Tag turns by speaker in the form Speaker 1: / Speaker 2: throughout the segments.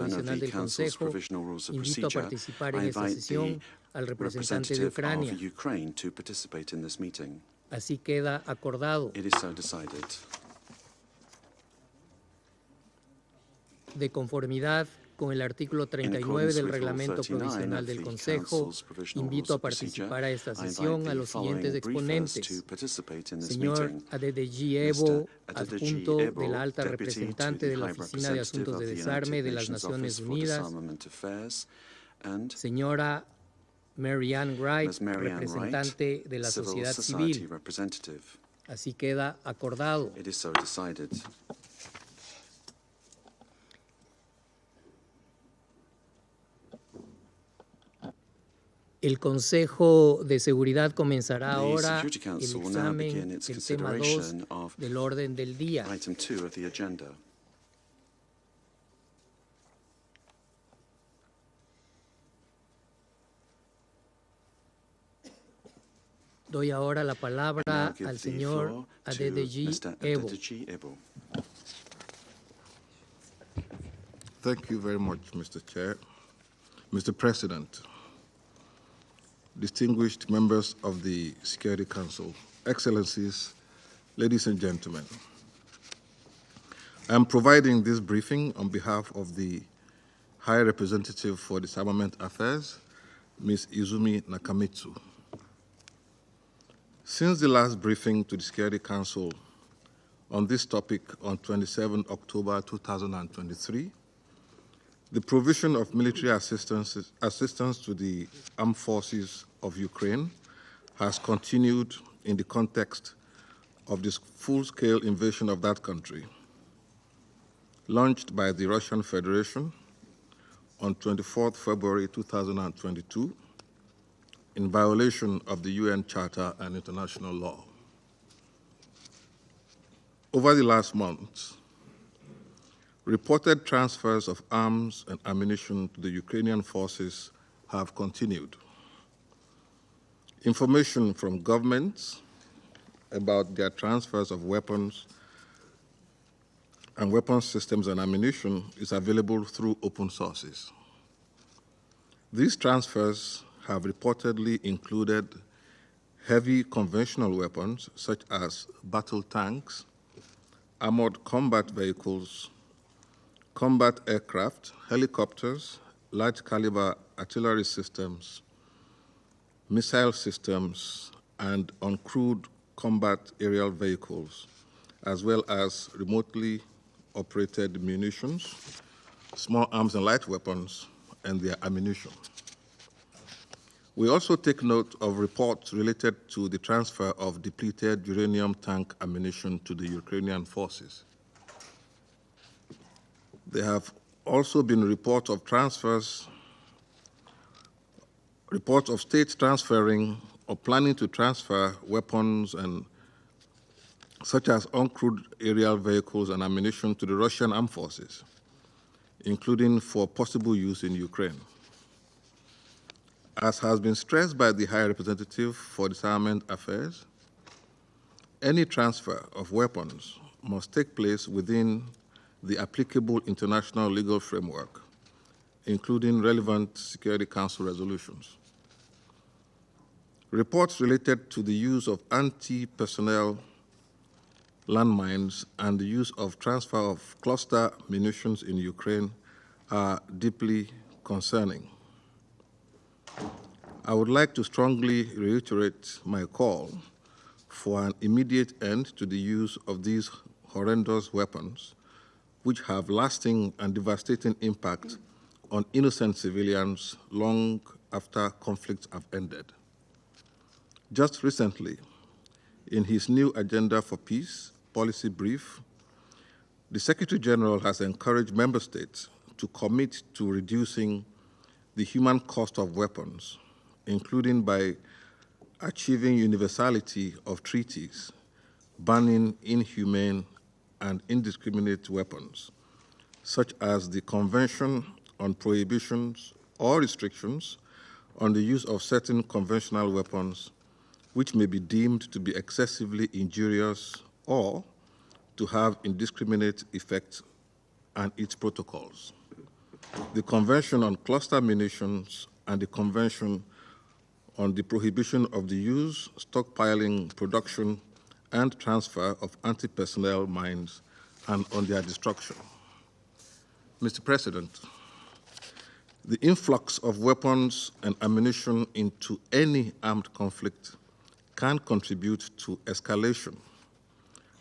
Speaker 1: provisional del Consejo, invito a participar en esta sesión al representante de Ucrania. Así queda acordado. De conformidad con el artículo 39 del Reglamento Provisional del Consejo, invito a participar a esta sesión a los siguientes exponentes: señor Adedeji Ebo, adjunto de la alta representante de la Oficina de Asuntos de Desarme de las Naciones Unidas; señora Mary Ann Wright, representante de la sociedad civil. Así queda acordado. El Consejo de Seguridad comenzará ahora el examen del tema 2 del orden del día. Doy ahora la palabra al señor Adedeji Ebo.
Speaker 2: Thank you very much, Mr. Chair. Mr. President, distinguished members of the Security Council, Excellencies, ladies and gentlemen, I am providing this briefing on behalf of the High Representative for Disarmament Affairs, Ms. Izumi Nakamitsu. Since the last briefing to the Security Council on this topic on 27 October 2023, the provision of military assistance to the armed forces of Ukraine has continued in the context of this full-scale invasion of that country, launched by the Russian Federation on 24 February 2022 in violation of the UN Charter and international law. Over the last months, reported transfers of arms and ammunition to the Ukrainian forces have continued. Information from governments about their transfers of weapons and weapons systems and ammunition is available through open sources. These transfers have reportedly included heavy conventional weapons such as battle tanks, armored combat vehicles, combat aircraft, helicopters, large caliber artillery systems, missile systems, and uncrewed combat aerial vehicles, as well as remotely operated munitions, small arms and light weapons, and their ammunition. We also take note of reports related to the transfer of depleted uranium tank ammunition to the Ukrainian forces. There have also been reports of states transferring or planning to transfer weapons and such as uncrewed aerial vehicles and ammunition to the Russian armed forces, including for possible use in Ukraine. As has been stressed by the High Representative for Disarmament Affairs, any transfer of weapons must take place within the applicable international legal framework, including relevant Security Council resolutions. Reports related to the use of anti-personnel landmines and the use of transfer of cluster munitions in Ukraine are deeply concerning. I would like to strongly reiterate my call for an immediate end to the use of these horrendous weapons, which have lasting and devastating impact on innocent civilians long after conflicts have ended. Just recently, in his new Agenda for Peace policy brief, the Secretary General has encouraged member states to commit to reducing the human cost of weapons, including by achieving universality of treaties, banning inhumane and indiscriminate weapons, such as the Convention on Prohibitions or Restrictions on the use of certain conventional weapons which may be deemed to be excessively injurious or to have indiscriminate effects, and its protocols. the Convention on Cluster Munitions and the Convention on the Prohibition of the Use, Stockpiling, Production, and Transfer of Anti-Personnel Mines and on their destruction. Mr. President, the influx of weapons and ammunition into any armed conflict can contribute to escalation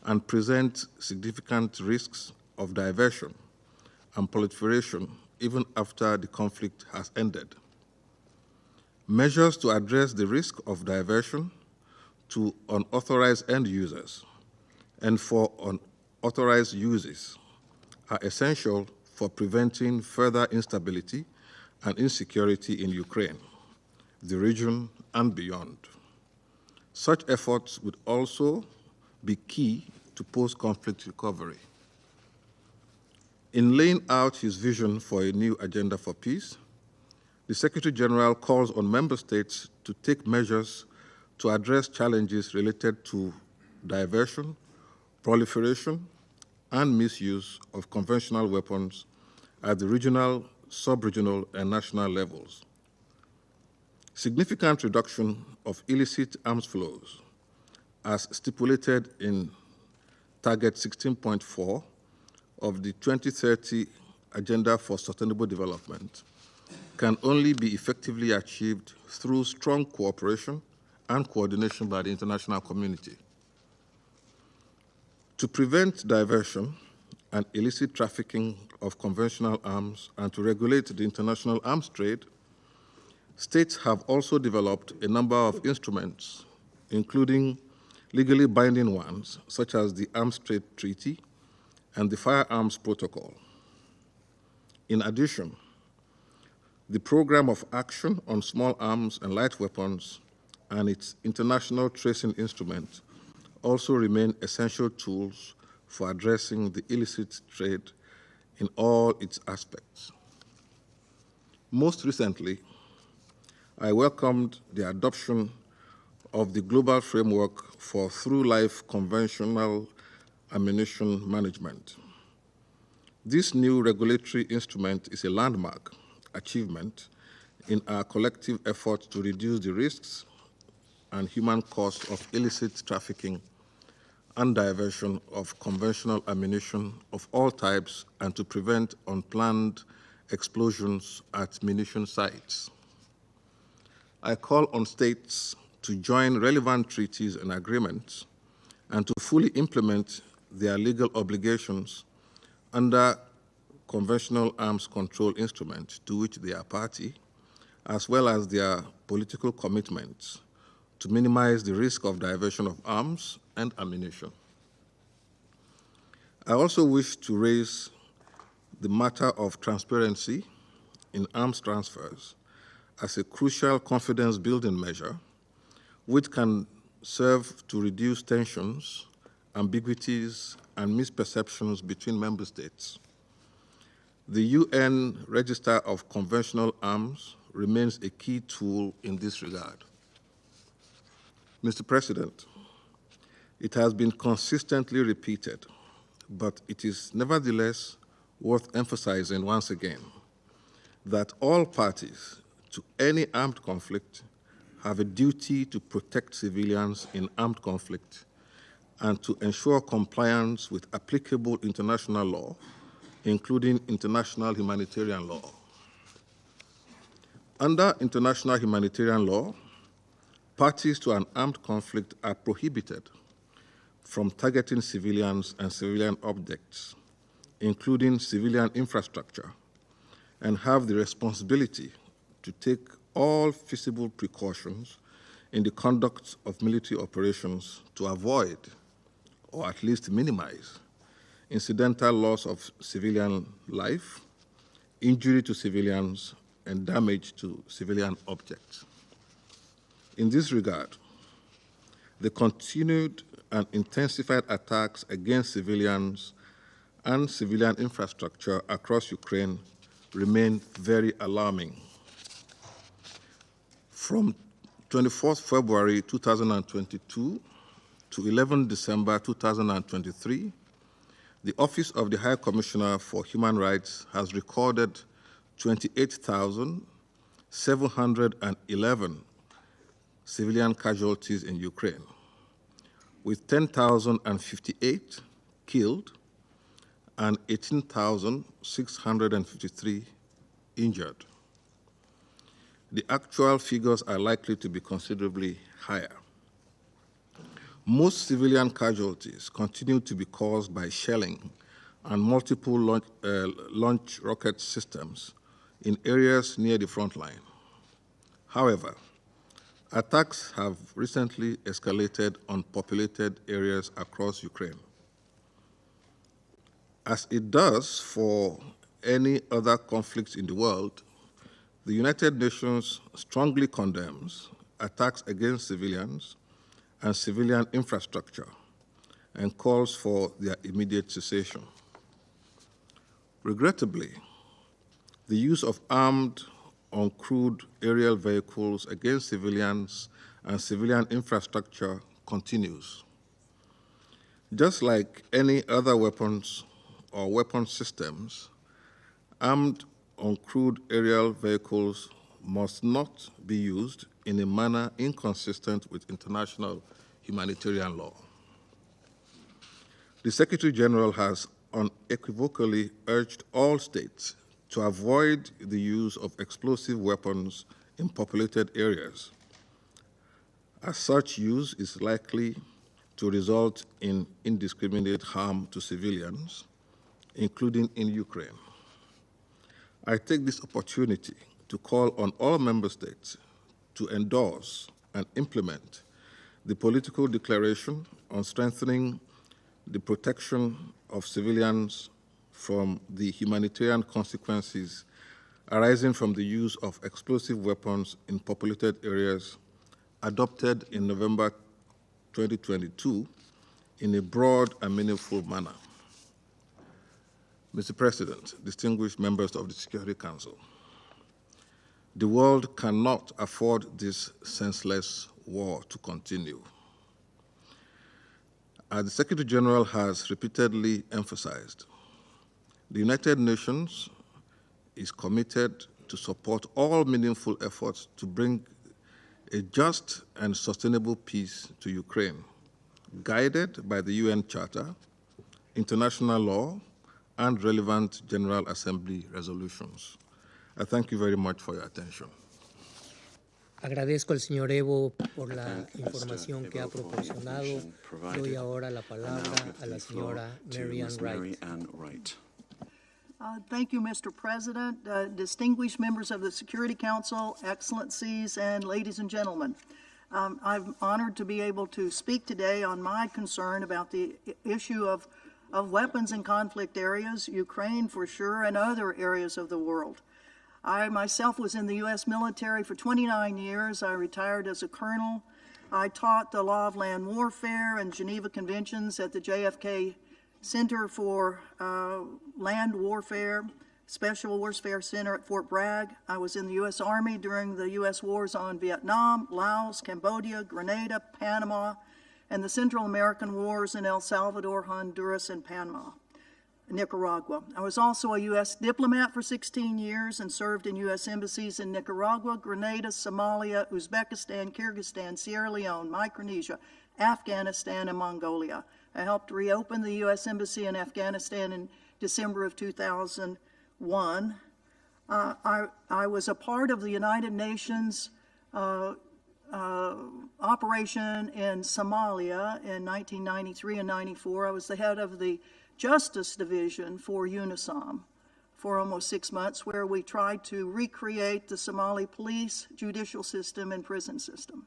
Speaker 2: and present significant risks of diversion and proliferation even after the conflict has ended. Measures to address the risk of diversion to unauthorized end users and for unauthorized uses are essential for preventing further instability and insecurity in Ukraine, the region, and beyond. Such efforts would also be key to post-conflict recovery. In laying out his vision for a new agenda for peace, the Secretary General calls on member states to take measures to address challenges related to diversion, proliferation, and misuse of conventional weapons at the regional, sub-regional, and national levels. Significant reduction of illicit arms flows, as stipulated in Target 16.4 of the 2030 Agenda for Sustainable Development, can only be effectively achieved through strong cooperation and coordination by the international community. To prevent diversion and illicit trafficking of conventional arms and to regulate the international arms trade, states have also developed a number of instruments, including legally binding ones, such as the Arms Trade Treaty and the Firearms Protocol. In addition, the Program of Action on Small Arms and Light Weapons and its international tracing instrument also remain essential tools for addressing the illicit trade in all its aspects. Most recently, I welcomed the adoption of the Global Framework for Through-Life Conventional Ammunition Management. This new regulatory instrument is a landmark achievement in our collective effort to reduce the risks and human costs of illicit trafficking and diversion of conventional ammunition of all types and to prevent unplanned explosions at munition sites. I call on states to join relevant treaties and agreements and to fully implement their legal obligations under conventional arms control instruments to which they are party, as well as their political commitments to minimize the risk of diversion of arms and ammunition. I also wish to raise the matter of transparency in arms transfers as a crucial confidence-building measure which can serve to reduce tensions, ambiguities, and misperceptions between member states. The UN Register of Conventional Arms remains a key tool in this regard. Mr. President, it has been consistently repeated, but it is nevertheless worth emphasizing once again that all parties to any armed conflict have a duty to protect civilians in armed conflict and to ensure compliance with applicable international law, including international humanitarian law. Under international humanitarian law, parties to an armed conflict are prohibited from targeting civilians and civilian objects, including civilian infrastructure, and have the responsibility to take all feasible precautions in the conduct of military operations to avoid, or at least minimize, incidental loss of civilian life, injury to civilians, and damage to civilian objects. In this regard, the continued and intensified attacks against civilians and civilian infrastructure across Ukraine remain very alarming. From 24 February 2022 to 11 December 2023, the Office of the High Commissioner for Human Rights has recorded 28,711 civilian casualties in Ukraine, with 10,058 killed and 18,653 injured. The actual figures are likely to be considerably higher. Most civilian casualties continue to be caused by shelling and multiple launch rocket systems in areas near the front line. However, attacks have recently escalated on populated areas across Ukraine. As it does for any other conflicts in the world, the United Nations strongly condemns attacks against civilians and civilian infrastructure and calls for their immediate cessation. Regrettably, the use of armed, uncrewed aerial vehicles against civilians and civilian infrastructure continues. Just like any other weapons or weapon systems, armed, uncrewed aerial vehicles must not be used in a manner inconsistent with international humanitarian law. The Secretary General has unequivocally urged all states to avoid the use of explosive weapons in populated areas, as such use is likely to result in indiscriminate harm to civilians, including in Ukraine. I take this opportunity to call on all member states to endorse and implement the political declaration on strengthening the protection of civilians from the humanitarian consequences arising from the use of explosive weapons in populated areas, adopted in November 2022 in a broad and meaningful manner. Mr. President, distinguished members of the Security Council, the world cannot afford this senseless war to continue. As the Secretary General has repeatedly emphasized, the United Nations is committed to support all meaningful efforts to bring a just and sustainable peace to Ukraine, guided by the UN Charter, international law, and relevant General Assembly resolutions. I thank you very much for your attention.
Speaker 1: Agradezco al señor Evo por la información que ha proporcionado. Doy ahora la palabra a la señora Marianne Wright.
Speaker 3: Thank you, Mr. President, distinguished members of the Security Council, excellencies, and ladies and gentlemen. I'm honored to be able to speak today on my concern about the issue of weapons in conflict areas, Ukraine for sure, and other areas of the world. I myself was in the U.S. military for 29 years. I retired as a colonel. I taught the law of land warfare and Geneva Conventions at the JFK Center for Land Warfare, Special Warfare Center at Fort Bragg. I was in the U.S. Army during the U.S. wars on Vietnam, Laos, Cambodia, Grenada, Panama, and the Central American wars in El Salvador, Honduras, and Nicaragua. I was also a U.S. diplomat for 16 years and served in U.S. embassies in Nicaragua, Grenada, Somalia, Uzbekistan, Kyrgyzstan, Sierra Leone, Micronesia, Afghanistan, and Mongolia. I helped reopen the U.S. Embassy in Afghanistan in December of 2001. I was a part of the United Nations operation in Somalia in 1993 and 94. I was the head of the Justice Division for UNISOM for almost 6 months, where we tried to recreate the Somali police, judicial system, and prison system.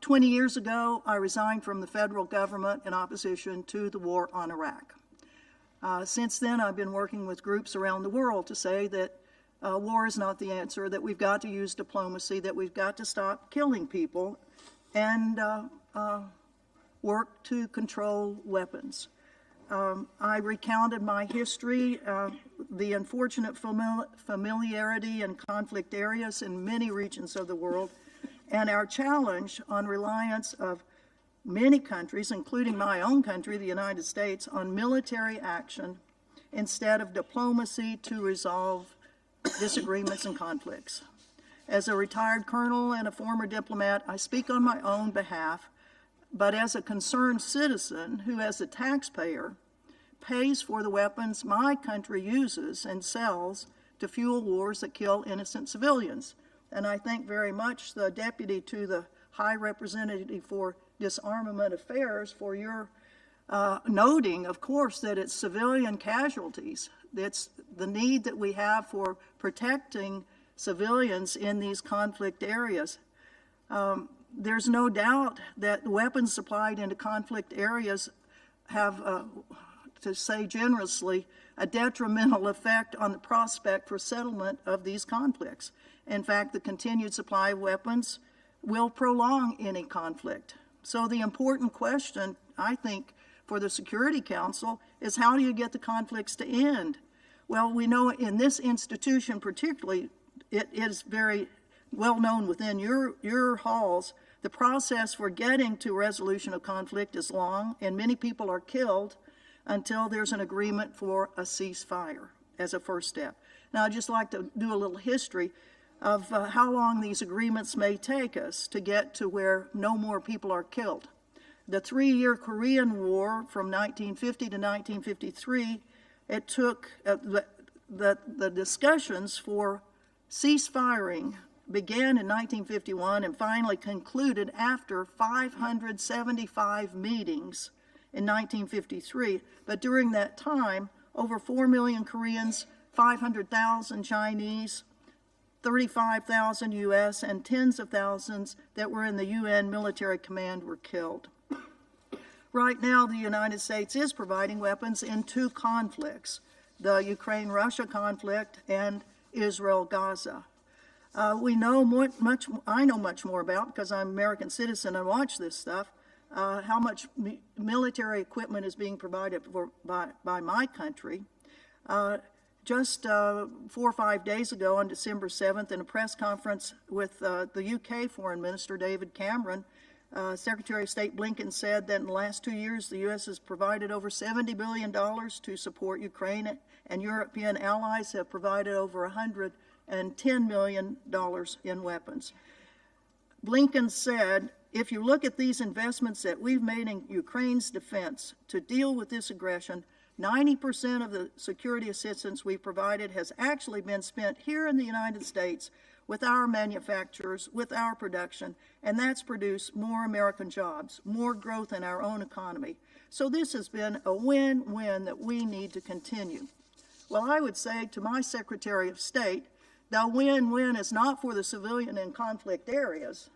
Speaker 3: 20 years ago, I resigned from the federal government in opposition to the war on Iraq. Since then, I've been working with groups around the world to say that war is not the answer, that we've got to use diplomacy, that we've got to stop killing people and work to control weapons. I recounted my history, the unfortunate familiarity in conflict areas in many regions of the world, and our challenge on reliance of many countries, including my own country, the United States, on military action instead of diplomacy to resolve disagreements and conflicts. As a retired colonel and a former diplomat, I speak on my own behalf, but as a concerned citizen who, as a taxpayer, pays for the weapons my country uses and sells to fuel wars that kill innocent civilians. And I thank very much the Deputy to the High Representative for Disarmament Affairs for your noting, of course, that it's civilian casualties. It's the need that we have for protecting civilians in these conflict areas. There's no doubt that weapons supplied into conflict areas have, to say generously, a detrimental effect on the prospect for settlement of these conflicts. In fact, the continued supply of weapons will prolong any conflict. So the important question, I think, for the Security Council is how do you get the conflicts to end? Well, we know in this institution particularly, it is very well known within your halls, the process for getting to resolution of conflict is long, and many people are killed until there's an agreement for a ceasefire as a first step. Now, I'd just like to do a little history of how long these agreements may take us to get to where no more people are killed. The 3-year Korean War from 1950 to 1953, it took the discussions for ceasefiring began in 1951 and finally concluded after 575 meetings in 1953. But during that time, over 4 million Koreans, 500,000 Chinese, 35,000 U.S., and tens of thousands that were in the UN military command were killed. Right now, the United States is providing weapons in 2 conflicts, the Ukraine-Russia conflict and Israel-Gaza. I know much more about, because I'm an American citizen and watch this stuff, how much military equipment is being provided by my country. Just 4 or 5 days ago on December 7th in a press conference with the UK Foreign Minister David Cameron, Secretary of State Blinken said that in the last 2 years the U.S. has provided over $70 billion to support Ukraine, and European allies have provided over $110 million in weapons. Blinken said, if you look at these investments that we've made in Ukraine's defense to deal with this aggression, 90% of the security assistance we provided has actually been spent here in the United States with our manufacturers, with our production, and that's produced more American jobs, more growth in our own economy. So this has been a win-win that we need to continue. Well, I would say to my Secretary of State, the win-win is not for the civilian in conflict areas.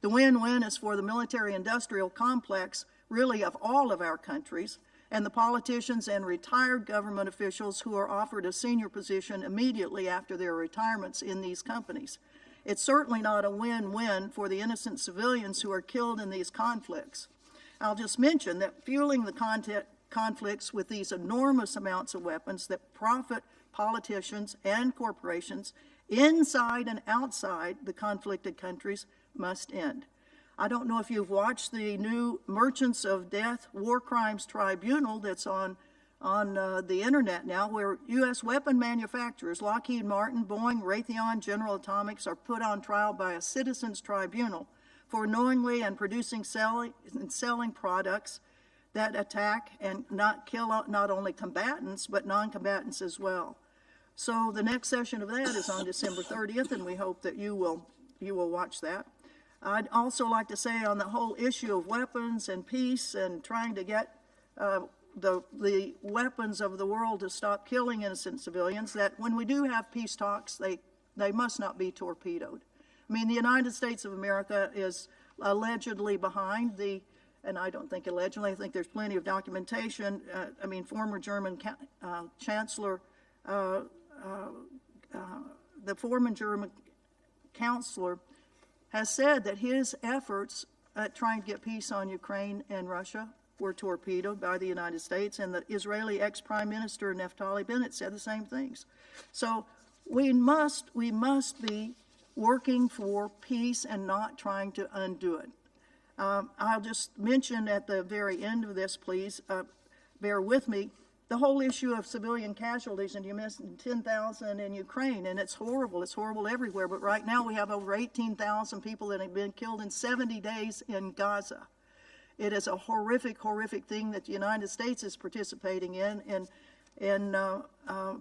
Speaker 3: The win-win is for the military-industrial complex, really, of all of our countries, and the politicians and retired government officials who are offered a senior position immediately after their retirements in these companies. It's certainly not a win-win for the innocent civilians who are killed in these conflicts. I'll just mention that fueling the conflicts with these enormous amounts of weapons that profit politicians and corporations inside and outside the conflicted countries must end. I don't know if you've watched the new Merchants of Death War Crimes Tribunal that's on the internet now, where U.S. weapon manufacturers, Lockheed Martin, Boeing, Raytheon, General Atomics, are put on trial by a citizens tribunal for knowingly and producing and selling products that attack and kill not only combatants, but non-combatants as well. So the next session of that is on December 30th, and we hope that you will watch that. I'd also like to say on the whole issue of weapons and peace and trying to get the weapons of the world to stop killing innocent civilians, that when we do have peace talks, they must not be torpedoed. I mean, the United States of America is allegedly behind and I don't think allegedly, I think there's plenty of documentation. Former German Chancellor, the former German Counselor has said that his efforts at trying to get peace on Ukraine and Russia were torpedoed by the United States, and the Israeli ex-Prime Minister Naftali Bennett said the same things. So we must be working for peace and not trying to undo it. I'll just mention at the very end of this, please, bear with me, the whole issue of civilian casualties, and you mentioned 10,000 in Ukraine, and it's horrible. It's horrible everywhere. But right now we have over 18,000 people that have been killed in 70 days in Gaza. It is a horrific, horrific thing that the United States is participating in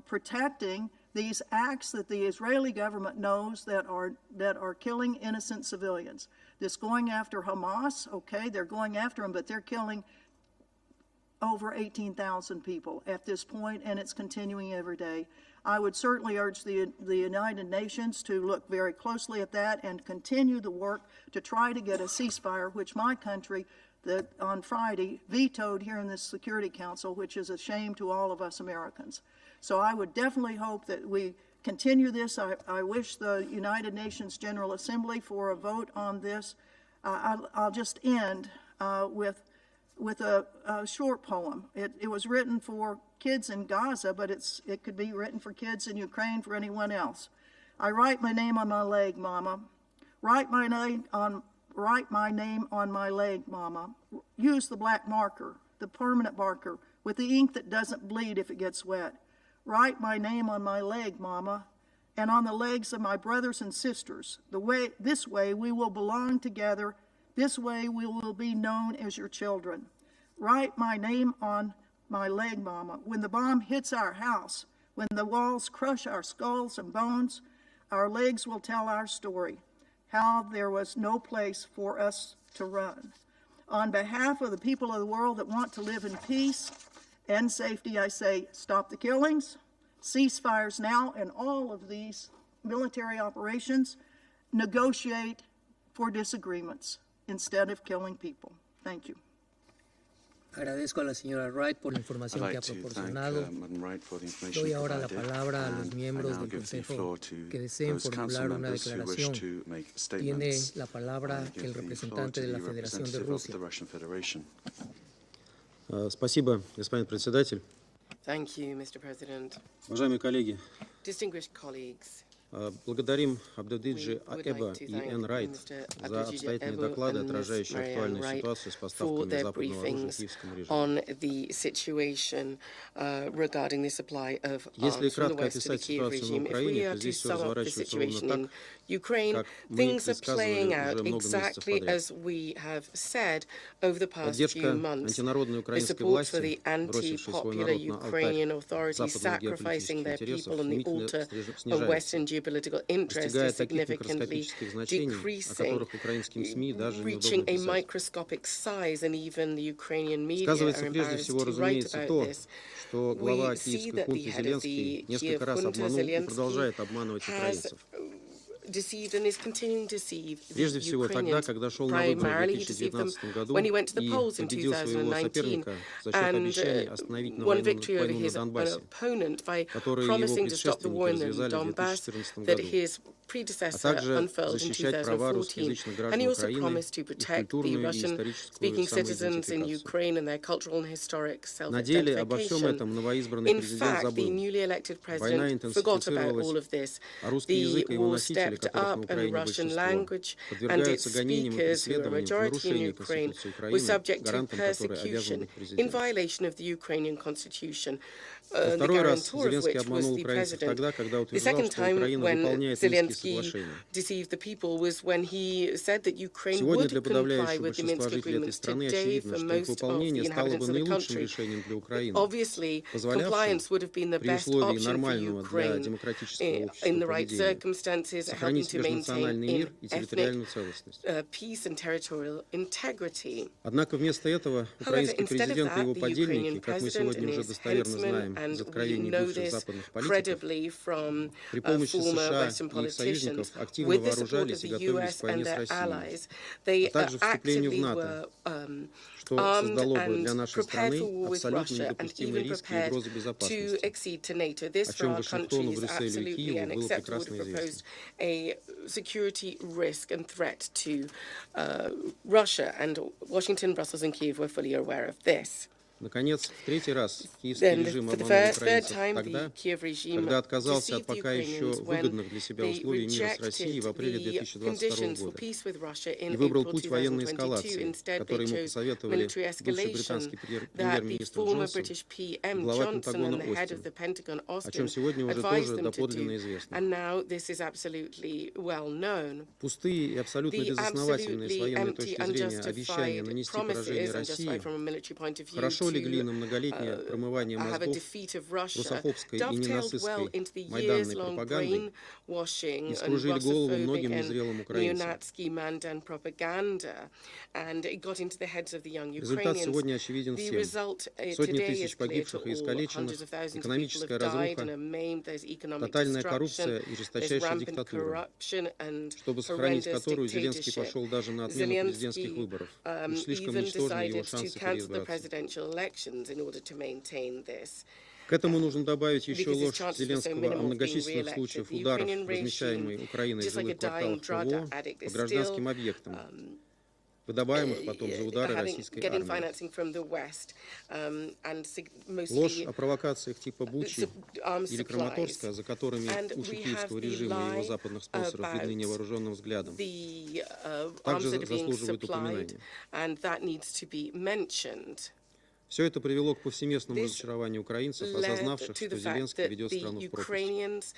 Speaker 3: protecting these acts that the Israeli government knows that are killing innocent civilians. This going after Hamas, okay, they're going after them, but they're killing over 18,000 people at this point, and it's continuing every day. I would certainly urge the United Nations to look very closely at that and continue the work to try to get a ceasefire, which my country that on Friday vetoed here in the Security Council, which is a shame to all of us Americans. So I would definitely hope that we continue this. I wish the United Nations General Assembly for a vote on this. I'll just end with a short poem. It was written for kids in Gaza, but it could be written for kids in Ukraine, for anyone else. I write my name on my leg, Mama. Write my name on my leg, Mama. Use the black marker, the permanent marker, with the ink that doesn't bleed if it gets wet. Write my name on my leg, Mama, and on the legs of my brothers and sisters. This way we will belong together. This way we will be known as your children. Write my name on my leg, Mama. When the bomb hits our house, when the walls crush our skulls and bones, our legs will tell our story, how there was no place for us to run. On behalf of the people of the world that want to live in peace and safety, I say, stop the killings, ceasefires now, and all of these military operations, negotiate for disagreements instead of killing people. Thank you.
Speaker 1: Agradezco a la señora Wright por la información que ha proporcionado. Doy ahora la palabra a los miembros del Consejo que deseen formular una declaración. Tiene la palabra el representante de la Federación de Rusia.
Speaker 4: Спасибо, господин председатель.
Speaker 5: Thank you, Mr. President.
Speaker 4: Уважаемые коллеги,
Speaker 5: Distinguished colleagues,
Speaker 4: благодарим Абдельдиджи Эба и Энн Райт за обстоятельные доклады, отражающие актуальную ситуацию с поставками западного оружия киевскому режиму.
Speaker 5: on the situation regarding the supply of arms from the West to the Kiev regime. If we are to sum up the situation in Ukraine, things are playing out exactly as we have said over the past few months. The support for the anti-popular Ukrainian authorities sacrificing their people on the altar of Western geopolitical interest is significantly decreasing, reaching a microscopic size, and even the Ukrainian media are embarrassed to write about this. We see that the head of the Kiev junta, Zelensky, has deceived and is continuing to deceive the Ukrainians, primarily deceived them when he went to the polls in 2019 and won victory over his opponent by promising to stop the war in the Donbass that his predecessor unfurled in 2014. And he also promised to protect the Russian-speaking citizens in Ukraine and their cultural and historic self-identification. In fact, the newly elected president forgot about all of this. The war stepped up, and the Russian language and its speakers, who are a majority in Ukraine, were subject to persecution in violation of the Ukrainian constitution. The guarantor of which was the president. The second time when Zelensky deceived the people was when he said that Ukraine would comply with the Minsk agreements. Today, for most of the inhabitants of the country, obviously, compliance would have been the best option for Ukraine in the right circumstances, helping to maintain ethnic peace and territorial integrity.
Speaker 4: Однако вместо этого украинский президент и его подельники, как мы сегодня уже достоверно знаем,
Speaker 5: and we know this credibly from former Western politicians, with the support of the US and their allies. They actively were armed and prepared for war with Russia and even prepared to accede to NATO. This, for our country, is absolutely unacceptable to propose a security risk and threat to Russia, and Washington, Brussels and Kiev were fully aware of this.
Speaker 4: Наконец, в третий раз киевский режим обманул украинцев тогда, когда отказался от пока еще выгодных для себя условий мира с Россией в апреле 2022 года и выбрал путь военной эскалации, который ему посоветовали бывший британский премьер-министр Джонсон и глава Пентагона Остин, о чем сегодня уже тоже доподлинно известно. Пустые и абсолютно безосновательные с военной точки зрения обещания нанести поражение России хорошо легли на многолетнее промывание мозгов русофобской и ненацистской майданной пропагандой и вскружили голову многим незрелым украинцам. Результат сегодня очевиден всем. Сотни тысяч погибших и искалеченных, экономическая разруха, тотальная коррупция и жесточайшая диктатура, чтобы сохранить которую Зеленский пошел даже на отмену президентских выборов. Уж слишком ничтожны его шансы переизбраться. К этому нужно добавить еще ложь Зеленского о многочисленных случаях ударов, размещаемой Украиной в жилых кварталах ПВО по гражданским объектам, выдаваемых потом за удары российской армии. Ложь о провокациях типа Бучи или Краматорска, за которыми уши киевского режима и его западных спонсоров видны невооруженным взглядом, также заслуживает упоминания. Все это привело к повсеместному разочарованию украинцев, осознавших, что Зеленский ведет страну в пропасть.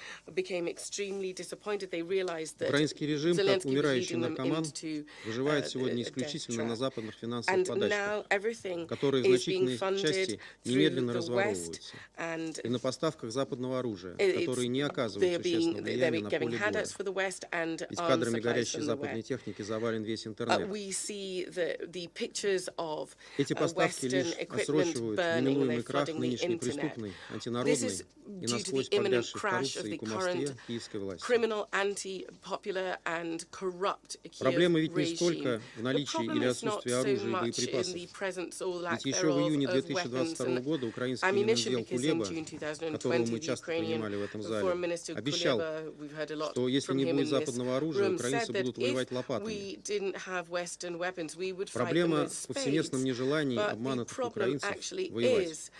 Speaker 4: Украинский режим, как умирающий наркоман, выживает сегодня исключительно на западных финансовых подачках, которые в значительной части немедленно разворовываются, и на поставках западного оружия, которые не оказывают существенного влияния на поле боя. Ведь кадрами горящей западной техники завален весь интернет. Эти поставки лишь отсрочивают неминуемый крах нынешней преступной, антинародной и насквозь погрязшей в коррупции и кумовстве киевской власти. Проблема ведь не столько в наличии или отсутствии оружия и боеприпасов. Ведь еще в июне 2022 года украинский Минотдел Кулеба, которого мы часто принимали в этом зале, обещал, что если не будет западного оружия, украинцы будут воевать лопатами. Проблема в повсеместном нежелании обманутых украинцев воевать.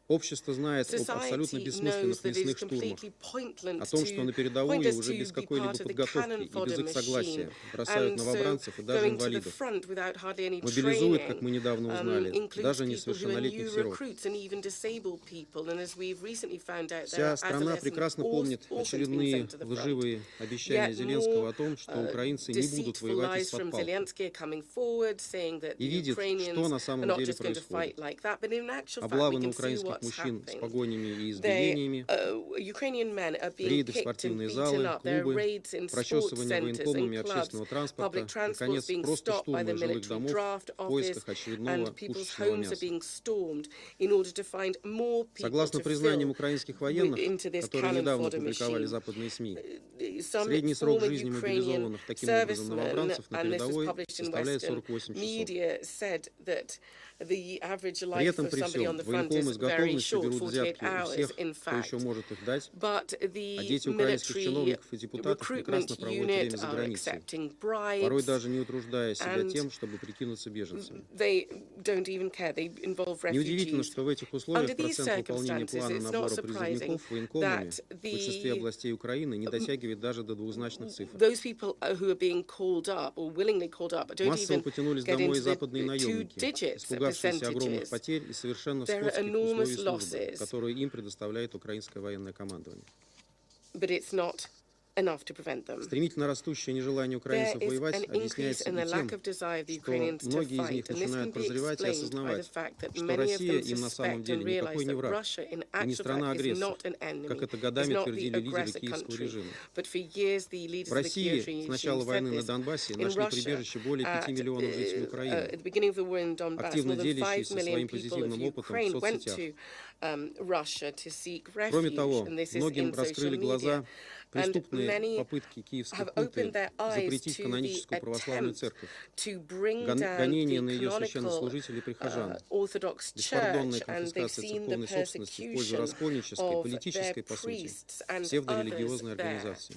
Speaker 4: Общество знает об абсолютно бессмысленных лесных штурмах, о том, что на передовую уже без какой-либо подготовки и без их согласия бросают новобранцев и даже инвалидов, мобилизуют, как мы недавно узнали, даже несовершеннолетних сирот. Вся страна прекрасно помнит очередные лживые обещания Зеленского о том, что украинцы не будут воевать из-под палки, и видит, что на самом деле происходит. Облавы на украинских мужчин с погонями и избиениями, рейды в спортивные залы, клубы, прочесывание военкомами общественного транспорта, наконец, просто штурмы жилых домов в поисках очередного пушечного мяса. Согласно признаниям украинских военных, которые недавно публиковали западные СМИ, средний срок жизни мобилизованных таким образом новобранцев на передовой составляет 48 часов. При этом при всем военкомы с готовностью берут взятки у всех, кто еще может их дать, а дети украинских чиновников и депутатов прекрасно проводят время за границей, порой даже не утруждая себя тем, чтобы прикинуться беженцами. Неудивительно, что в этих условиях процент выполнения плана набора призывников военкомами в большинстве областей Украины не дотягивает даже до двузначных цифр. Массово потянулись домой западные наемники, испугавшиеся огромных потерь и совершенно скотских условий службы, которые им предоставляет украинское военное командование. Стремительно растущее нежелание украинцев воевать объясняется и тем, что многие из них начинают прозревать и осознавать, что Россия им на самом деле никакой не враг и не страна-агрессор, как это годами твердили лидеры киевского режима. В России с начала войны на Донбассе нашли прибежище более 5 миллионов жителей Украины, активно делящиеся своим позитивным опытом в соцсетях. Кроме того, многим раскрыли глаза преступные попытки киевской хунты запретить каноническую православную церковь, гонения на ее священнослужителей и прихожан, беспардонная конфискация церковной собственности в пользу раскольнической, политической, по сути, псевдорелигиозной организации.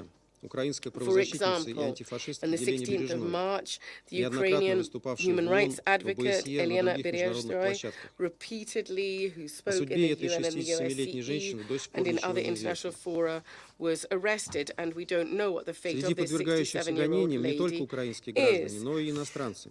Speaker 4: года Украинская
Speaker 5: For
Speaker 4: правозащитница и
Speaker 5: example,
Speaker 4: антифашистка
Speaker 5: on the
Speaker 4: Елене
Speaker 5: 16th of
Speaker 4: Бережной,
Speaker 5: March, the
Speaker 4: неоднократно
Speaker 5: Ukrainian
Speaker 4: выступавшая
Speaker 5: human
Speaker 4: в
Speaker 5: rights
Speaker 4: ООН, в
Speaker 5: advocate
Speaker 4: ОБСЕ, на
Speaker 5: Elena
Speaker 4: других международных
Speaker 5: Berezhstoy,
Speaker 4: площадках.
Speaker 5: repeatedly, who
Speaker 4: О
Speaker 5: spoke in
Speaker 4: судьбе
Speaker 5: the
Speaker 4: этой
Speaker 5: UN and the
Speaker 4: 67-летней
Speaker 5: OSCE
Speaker 4: женщины до сих пор
Speaker 5: and in
Speaker 4: ничего
Speaker 5: other
Speaker 4: не
Speaker 5: international
Speaker 4: известно.
Speaker 5: fora, was arrested, and we don't know what the fate
Speaker 4: Среди
Speaker 5: of this
Speaker 4: подвергающихся
Speaker 5: 67-year-old
Speaker 4: гонениям не только
Speaker 5: lady
Speaker 4: украинские граждане,
Speaker 5: is.
Speaker 4: но и иностранцы.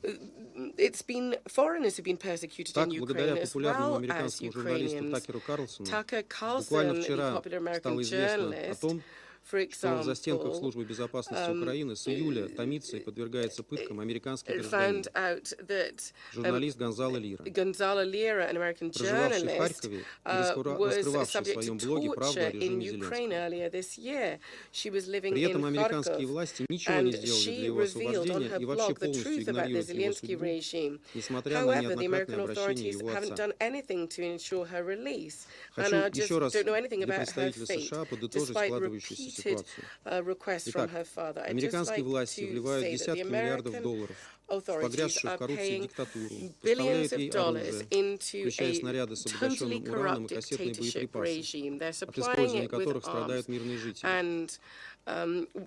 Speaker 5: Foreigners have been persecuted
Speaker 4: Так,
Speaker 5: in
Speaker 4: благодаря
Speaker 5: Ukraine as
Speaker 4: популярному
Speaker 5: well as
Speaker 4: американскому журналисту
Speaker 5: Ukrainians.
Speaker 4: Такеру Карлсону,
Speaker 5: Tucker
Speaker 4: буквально
Speaker 5: Carlson, the
Speaker 4: вчера
Speaker 5: popular American
Speaker 4: стало известно о
Speaker 5: journalist,
Speaker 4: том,
Speaker 5: for
Speaker 4: что в застенках
Speaker 5: example,
Speaker 4: Службы безопасности Украины с июля томится и подвергается пыткам американский гражданин,
Speaker 5: found out that
Speaker 4: журналист Гонзало Лира,
Speaker 5: Gonzalo Lira, an American
Speaker 4: проживавший в
Speaker 5: journalist,
Speaker 4: Харькове и
Speaker 5: was
Speaker 4: раскрывавший в
Speaker 5: subject to
Speaker 4: своем блоге правду о
Speaker 5: torture
Speaker 4: режиме
Speaker 5: in Ukraine
Speaker 4: Зеленского.
Speaker 5: earlier this year. She was living
Speaker 4: При этом
Speaker 5: in
Speaker 4: американские
Speaker 5: Kharkov,
Speaker 4: власти ничего не
Speaker 5: and
Speaker 4: сделали для
Speaker 5: she
Speaker 4: его
Speaker 5: revealed on
Speaker 4: освобождения
Speaker 5: her
Speaker 4: и вообще
Speaker 5: blog the
Speaker 4: полностью
Speaker 5: truth about the
Speaker 4: игнорируют его
Speaker 5: Zelensky
Speaker 4: судьбу,
Speaker 5: regime.
Speaker 4: несмотря на
Speaker 5: However, the American
Speaker 4: неоднократные обращения
Speaker 5: authorities
Speaker 4: его
Speaker 5: haven't
Speaker 4: отца.
Speaker 5: done anything to ensure her release, and
Speaker 4: Хочу
Speaker 5: just
Speaker 4: еще раз
Speaker 5: don't know anything
Speaker 4: для
Speaker 5: about her
Speaker 4: представителя
Speaker 5: fate,
Speaker 4: США подытожить
Speaker 5: despite
Speaker 4: складывающуюся
Speaker 5: repeated
Speaker 4: ситуацию.
Speaker 5: requests from
Speaker 4: Итак,
Speaker 5: her father. I'd just
Speaker 4: американские
Speaker 5: like
Speaker 4: власти
Speaker 5: to
Speaker 4: вливают
Speaker 5: say that the
Speaker 4: десятки миллиардов
Speaker 5: American
Speaker 4: долларов в
Speaker 5: authorities
Speaker 4: погрязшую в
Speaker 5: are
Speaker 4: коррупции
Speaker 5: paying
Speaker 4: диктатуру,
Speaker 5: billions
Speaker 4: поставляют
Speaker 5: of
Speaker 4: ей
Speaker 5: dollars
Speaker 4: оружие,
Speaker 5: into
Speaker 4: включая
Speaker 5: a
Speaker 4: снаряды с
Speaker 5: totally
Speaker 4: обогащенным ураном и
Speaker 5: corrupt
Speaker 4: кассетные
Speaker 5: dictatorship
Speaker 4: боеприпасы,
Speaker 5: regime. They're
Speaker 4: от
Speaker 5: supplying
Speaker 4: использования
Speaker 5: it with
Speaker 4: которых
Speaker 5: arms
Speaker 4: страдают мирные жители.
Speaker 5: and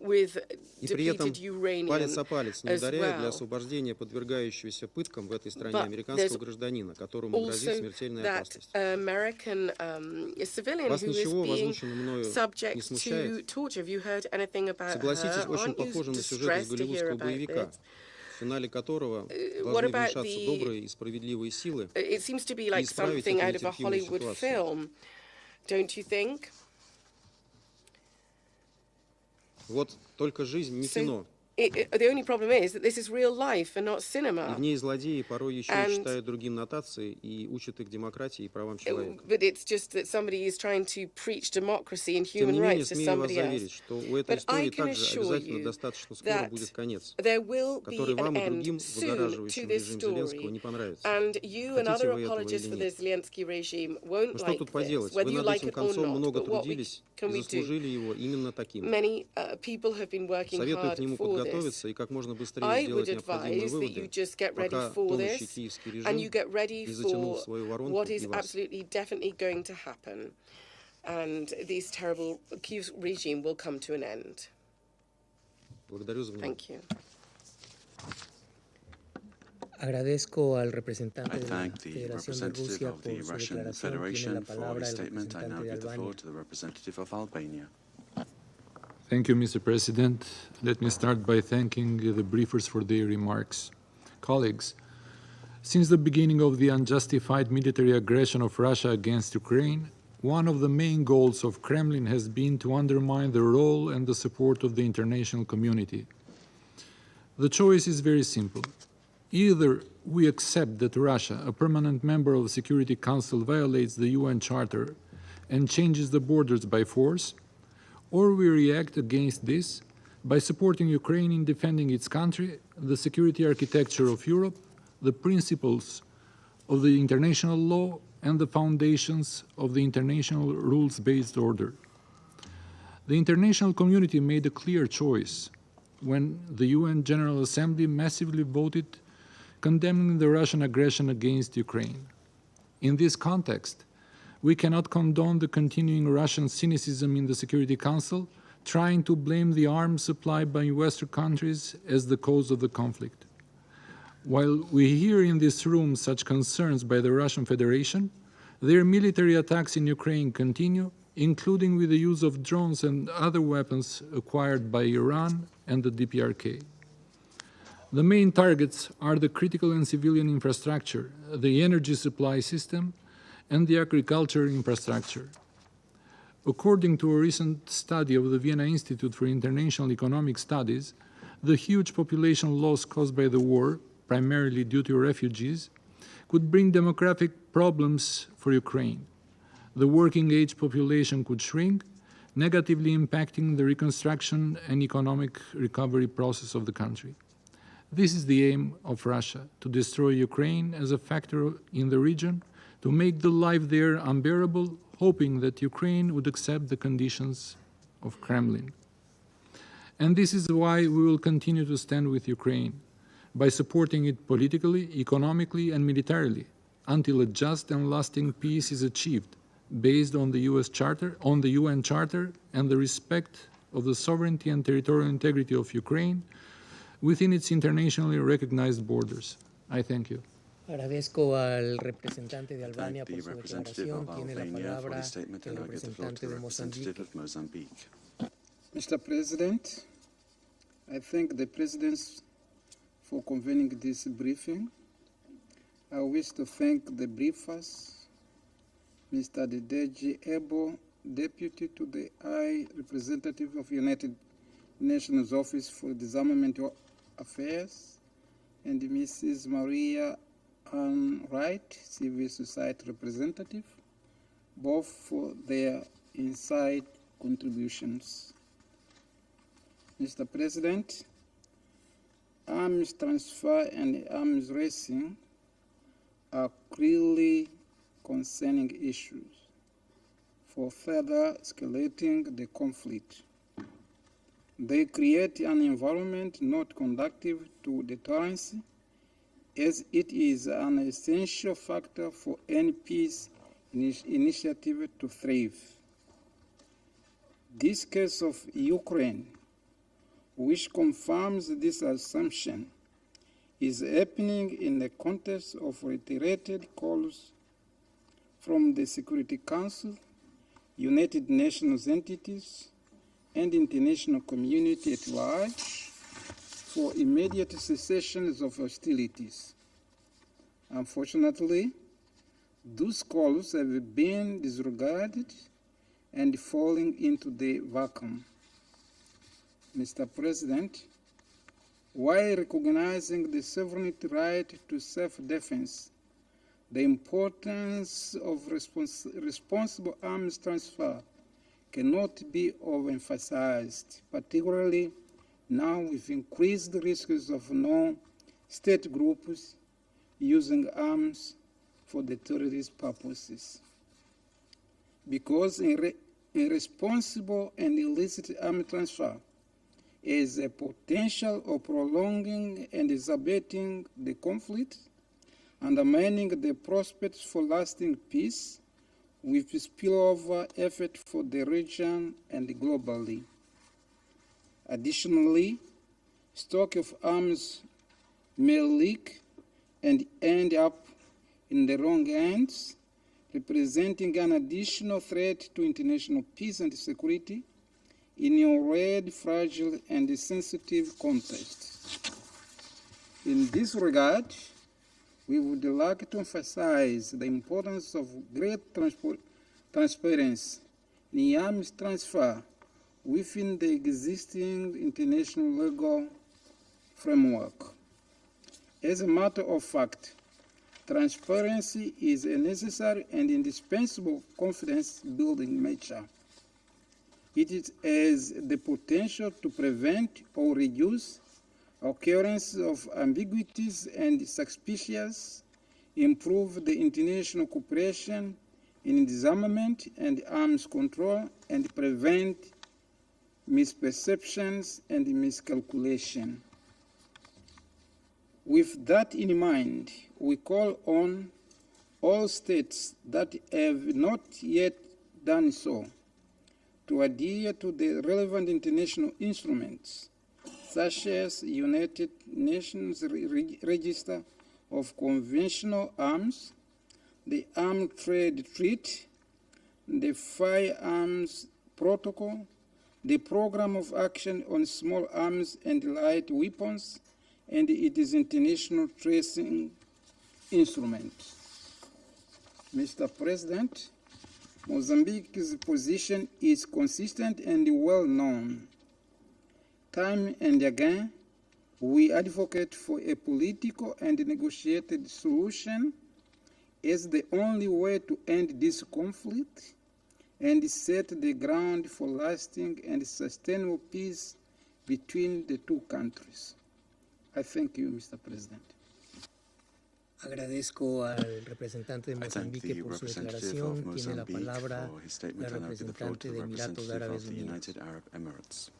Speaker 5: with
Speaker 4: И при этом
Speaker 5: depleted uranium
Speaker 4: палец о палец не
Speaker 5: as
Speaker 4: ударяют для
Speaker 5: well.
Speaker 4: освобождения подвергающегося пыткам в этой стране
Speaker 5: But
Speaker 4: американского
Speaker 5: there's
Speaker 4: гражданина, которому грозит
Speaker 5: Also,
Speaker 4: смертельная
Speaker 5: that
Speaker 4: опасность.
Speaker 5: American civilian
Speaker 4: Вас
Speaker 5: who is
Speaker 4: ничего,
Speaker 5: being
Speaker 4: озвученное мною, не
Speaker 5: subject to
Speaker 4: смущает?
Speaker 5: torture. Have you heard anything about
Speaker 4: Согласитесь,
Speaker 5: her?
Speaker 4: очень
Speaker 5: Aren't you
Speaker 4: похоже на сюжет из
Speaker 5: distressed to hear
Speaker 4: голливудского
Speaker 5: about
Speaker 4: боевика,
Speaker 5: this?
Speaker 4: в финале которого
Speaker 5: What
Speaker 4: должны
Speaker 5: about
Speaker 4: вмешаться
Speaker 5: the-
Speaker 4: добрые и справедливые силы
Speaker 5: It seems to be
Speaker 4: и
Speaker 5: like
Speaker 4: исправить
Speaker 5: something
Speaker 4: эту
Speaker 5: out of a
Speaker 4: нетерпимую
Speaker 5: Hollywood
Speaker 4: ситуацию.
Speaker 5: film, don't you think?
Speaker 4: Вот только жизнь не
Speaker 5: So,
Speaker 4: кино.
Speaker 5: The only problem is that this is real life and not
Speaker 4: И
Speaker 5: cinema.
Speaker 4: в ней злодеи порой еще
Speaker 5: And-
Speaker 4: и читают другим нотации и учат их демократии и правам человека.
Speaker 5: But it's just that somebody is trying to preach democracy and
Speaker 4: Тем
Speaker 5: human
Speaker 4: не менее,
Speaker 5: rights to
Speaker 4: смею вас
Speaker 5: somebody
Speaker 4: заверить,
Speaker 5: else.
Speaker 4: что у этой
Speaker 5: But I
Speaker 4: истории
Speaker 5: can
Speaker 4: также
Speaker 5: assure
Speaker 4: обязательно
Speaker 5: you
Speaker 4: достаточно скоро
Speaker 5: that
Speaker 4: будет конец,
Speaker 5: there will be
Speaker 4: который вам
Speaker 5: an
Speaker 4: и другим
Speaker 5: end soon to
Speaker 4: выгораживающим
Speaker 5: this
Speaker 4: режим Зеленского не
Speaker 5: story.
Speaker 4: понравится.
Speaker 5: And you and
Speaker 4: Хотите
Speaker 5: other
Speaker 4: вы этого
Speaker 5: apologists
Speaker 4: или
Speaker 5: for the
Speaker 4: нет?
Speaker 5: Zelensky regime won't
Speaker 4: Ну что
Speaker 5: like
Speaker 4: тут
Speaker 5: this,
Speaker 4: поделать?
Speaker 5: whether
Speaker 4: Вы
Speaker 5: you
Speaker 4: над
Speaker 5: like
Speaker 4: этим
Speaker 5: it or
Speaker 4: концом
Speaker 5: not.
Speaker 4: много
Speaker 5: But what
Speaker 4: трудились
Speaker 5: can
Speaker 4: и
Speaker 5: we do?
Speaker 4: заслужили его именно таким.
Speaker 5: Many people have been working
Speaker 4: Советую к
Speaker 5: hard
Speaker 4: нему
Speaker 5: for this.
Speaker 4: подготовиться и как можно быстрее
Speaker 5: I
Speaker 4: сделать
Speaker 5: would
Speaker 4: необходимые
Speaker 5: advise that you
Speaker 4: выводы,
Speaker 5: just get ready
Speaker 4: пока
Speaker 5: for
Speaker 4: тонущий
Speaker 5: this,
Speaker 4: киевский
Speaker 5: and you
Speaker 4: режим
Speaker 5: get ready
Speaker 4: не затянул в
Speaker 5: for
Speaker 4: свою воронку
Speaker 5: what is
Speaker 4: и вас.
Speaker 5: absolutely definitely going to happen. And this terrible Kyiv regime will come to an end.
Speaker 4: Благодарю за внимание.
Speaker 5: Thank you.
Speaker 1: Agradezco al representante
Speaker 6: I
Speaker 1: de la
Speaker 6: thank the
Speaker 1: Federación de
Speaker 6: representative
Speaker 1: Rusia
Speaker 6: of the
Speaker 1: por su
Speaker 6: Russian
Speaker 1: declaración. Tiene la
Speaker 6: Federation for
Speaker 1: palabra
Speaker 6: his
Speaker 1: el
Speaker 6: statement. I now
Speaker 1: representante de
Speaker 6: give the floor
Speaker 1: Albania.
Speaker 6: to the representative of Albania.
Speaker 7: Thank you, Mr. President. Let me start by thanking the briefers for their remarks. Colleagues, since the beginning of the unjustified military aggression of Russia against Ukraine, one of the main goals of Kremlin has been to undermine the role and the support of the international community. The choice is very simple. Either we accept that Russia, a permanent member of the Security Council, violates the UN Charter and changes the borders by force, or we react against this by supporting Ukraine in defending its country, the security architecture of Europe, the principles of the international law, and the foundations of the international rules-based order. The international community made a clear choice when the UN General Assembly massively voted condemning the Russian aggression against Ukraine. In this context, we cannot condone the continuing Russian cynicism in the Security Council, trying to blame the arms supplied by Western countries as the cause of the conflict. While we hear in this room such concerns by the Russian Federation, their military attacks in Ukraine continue, including with the use of drones and other weapons acquired by Iran and the DPRK. The main targets are the critical and civilian infrastructure, the energy supply system, and the agriculture infrastructure. According to a recent study of the Vienna Institute for International Economic Studies, the huge population loss caused by the war, primarily due to refugees, could bring demographic problems for Ukraine. The working-age population could shrink, negatively impacting the reconstruction and economic recovery process of the country. This is the aim of Russia, to destroy Ukraine as a factor in the region, to make the life there unbearable, hoping that Ukraine would accept the conditions of Kremlin. And this is why we will continue to stand with Ukraine, by supporting it politically, economically, and militarily, until a just and lasting peace is achieved, based on the UN Charter and the respect of the sovereignty and territorial integrity of Ukraine within its internationally recognized borders. I thank you.
Speaker 1: Agradezco al representante de Albania por su declaración. Tiene la palabra el representante de Mozambique.
Speaker 8: Mr. President, I thank the President for convening this briefing. I wish to thank the briefers, Mr. Dedeji Ebo, Deputy to the High Representative of United Nations Office for Disarmament Affairs, and Mrs. Maria Ann Wright, Civil Society Representative, both for their insight contributions. Mr. President, arms transfer and arms racing are clearly concerning issues for further escalating the conflict. They create an environment not conducive to deterrence, as it is an essential factor for any peace initiative to thrive. This case of Ukraine, which confirms this assumption, is happening in the context of reiterated calls from the Security Council, United Nations entities, and international community at large for immediate cessations of hostilities. Unfortunately, those calls have been disregarded and falling into the vacuum. Mr. President, while recognizing the sovereignty right to self-defense, the importance of responsible arms transfer cannot be overemphasized, particularly now with increased risks of non-state groups using arms for the terrorist purposes. Because irresponsible and illicit arms transfer is a potential of prolonging and exacerbating the conflict, undermining the prospects for lasting peace, with spillover effect for the region and globally. Additionally, stock of arms may leak and end up in the wrong hands, representing an additional threat to international peace and security in a already fragile and sensitive context. In this regard, we would like to emphasize the importance of great transparency in arms transfer within the existing international legal framework. As a matter of fact, transparency is a necessary and indispensable confidence-building measure. It has the potential to prevent or reduce occurrence of ambiguities and suspicions, improve the international cooperation in disarmament and arms control, and prevent misperceptions and miscalculation. With that in mind, we call on all states that have not yet done so to adhere to the relevant international instruments, such as United Nations Register of Conventional Arms, the Armed Trade Treaty, the Firearms Protocol, the Program of Action on Small Arms and Light Weapons, and its international tracing instrument. Mr. President, Mozambique's position is consistent and well known. Time and again, we advocate for a political and negotiated solution as the only way to end this conflict and set the ground for lasting and sustainable peace between the two countries. I thank you, Mr. President.
Speaker 1: Agradezco al representante de Mozambique por su declaración. Tiene la palabra la representante de Emiratos Árabes Unidos.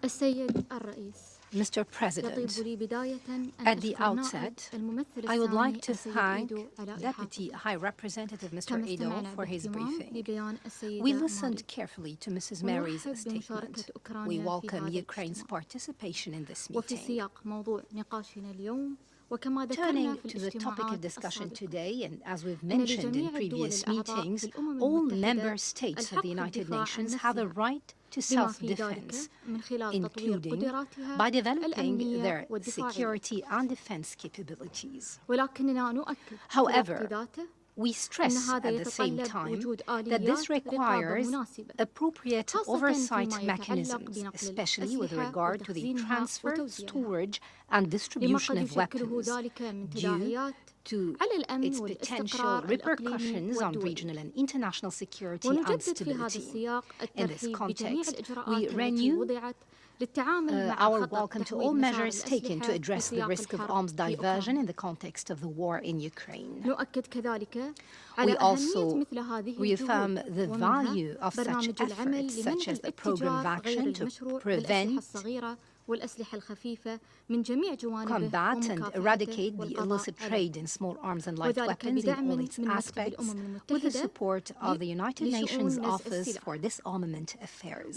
Speaker 9: السيد الرئيس، Mr. President, at the outset, I would like to thank Deputy High Representative Mr. Edo for his briefing. We listened carefully to Mrs. Mary's statement. We welcome Ukraine's participation in this meeting. Turning to the topic of discussion today, and as we've mentioned in previous meetings, all member states of the United Nations have the right to self-defense, including by developing their security and defense capabilities. However, we stress at the same time that this requires appropriate oversight mechanisms, especially with regard to the transfer, storage, and distribution of weapons, due to its potential repercussions on regional and international security and stability. In this context, we renew our welcome to all measures taken to address the risk of arms diversion in the context of the war in Ukraine. We also reaffirm the value of such efforts, such as the program of action to prevent, combat and eradicate the illicit trade in small arms and light weapons in all its aspects, with the support of the United Nations Office for Disarmament Affairs.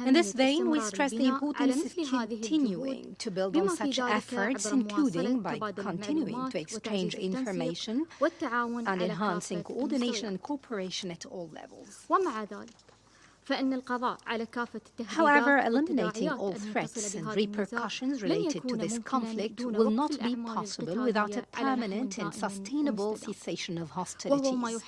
Speaker 9: In this vein, we stress the importance of continuing to build on such efforts, including by continuing to exchange information and enhancing coordination and cooperation at all levels. However, eliminating all threats and repercussions related to this conflict will not be possible without a permanent and sustainable cessation of hostilities.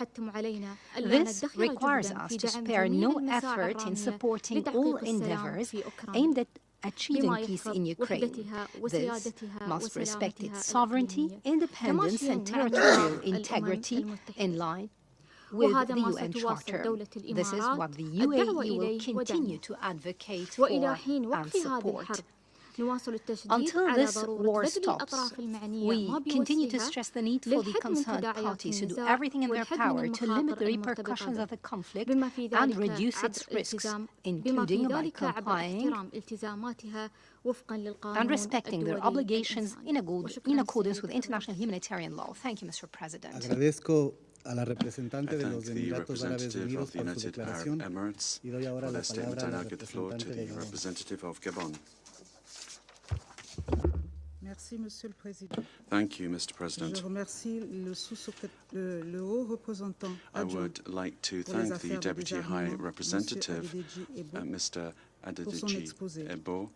Speaker 9: This requires us to spare no effort in supporting all endeavors aimed at achieving peace in Ukraine. This must respect its sovereignty, independence, and territorial integrity in line with the UN Charter. This is what the UAE will continue to advocate for and support. Until this war stops, we continue to stress the need for the concerned parties to do everything in their power to limit the repercussions of the conflict and reduce its risks, including by complying and respecting their obligations in accordance with international humanitarian law. Thank you, Mr. President.
Speaker 6: A la representante de los Emiratos Árabes Unidos por su declaración y doy ahora la palabra a la representante de Gabón. Representative of Gabon.
Speaker 10: Merci, Monsieur le Président.
Speaker 6: Thank you, Mr. President.
Speaker 10: Je remercie le haut représentant
Speaker 6: I would like to thank the Deputy High Representative, Mr. Adedeji Ebo,